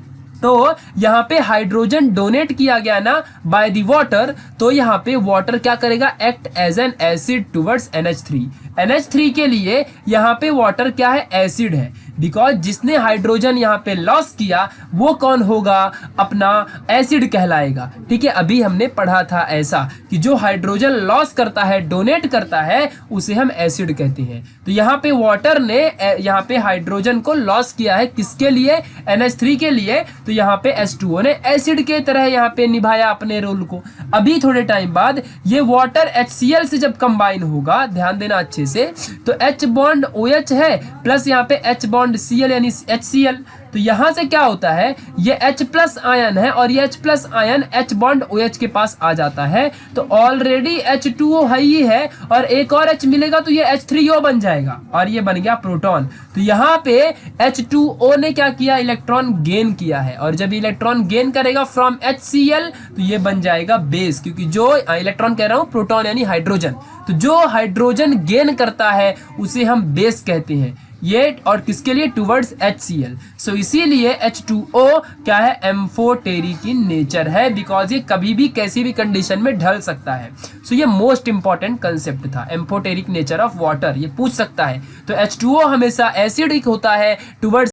तो यहाँ पे हाइड्रोजन डोनेट किया गया ना बाय दी वाटर, तो यहाँ पे वाटर क्या करेगा? Act as an acid towards NH3। NH3 के लिए यहाँ पे वाटर क्या है? एसिड है, बिकॉज जिसने हाइड्रोजन यहाँ पे लॉस किया वो कौन होगा? अपना एसिड कहलाएगा। ठीक है, अभी हमने पढ़ा था ऐसा कि जो हाइड्रोजन लॉस करता है, डोनेट करता है, उसे हम एसिड कहते हैं। तो यहाँ पे वाटर ने यहाँ पे हाइड्रोजन को लॉस किया है, किसके लिए? NH3 के लिए। तो यहाँ पे H2O ने एसिड के तरह यहाँ पे निभाया अपने रोल को। अभी थोड़े टाइम बाद ये वाटर HCl से जब कंबाइन होगा, ध्यान देना अच्छे से, तो H बॉन्ड OH है प्लस यहाँ पे H बॉन्ड Cl यानी HCl। तो यहाँ से क्या होता है? ये H प्लस आयन है और ये H plus ion H bond OH के पास आ जाता है। तो ऑलरेडी H2O है ही है और एक और H मिलेगा तो ये H3O बन जाएगा और ये बन गया प्रोटॉन। तो यहाँ पे H2O ने क्या किया? इलेक्ट्रॉन गेन किया है और जब इलेक्ट्रॉन गेन करेगा फ्रॉम HCl तो ये बन जाएगा बेस, क्योंकि जो इलेक्ट्रॉन कह रहा हूँ प्रोटॉन यानी हाइड्रोजन, तो जो हाइड्रोजन गेन करता है उसे हम बेस कहते हैं। ये और किसके लिए? Towards HCl। सो इसीलिए H2O क्या है? एम्फोटेरिक इन नेचर है, बिकॉज ये कभी भी कैसी भी कंडीशन में ढल सकता है। सो ये मोस्ट इंपॉर्टेंट कंसेप्ट था, एम्फोटेरिक नेचर ऑफ वाटर। ये पूछ सकता है। तो H2O हमेशा एसिडिक होता है टुवर्ड्स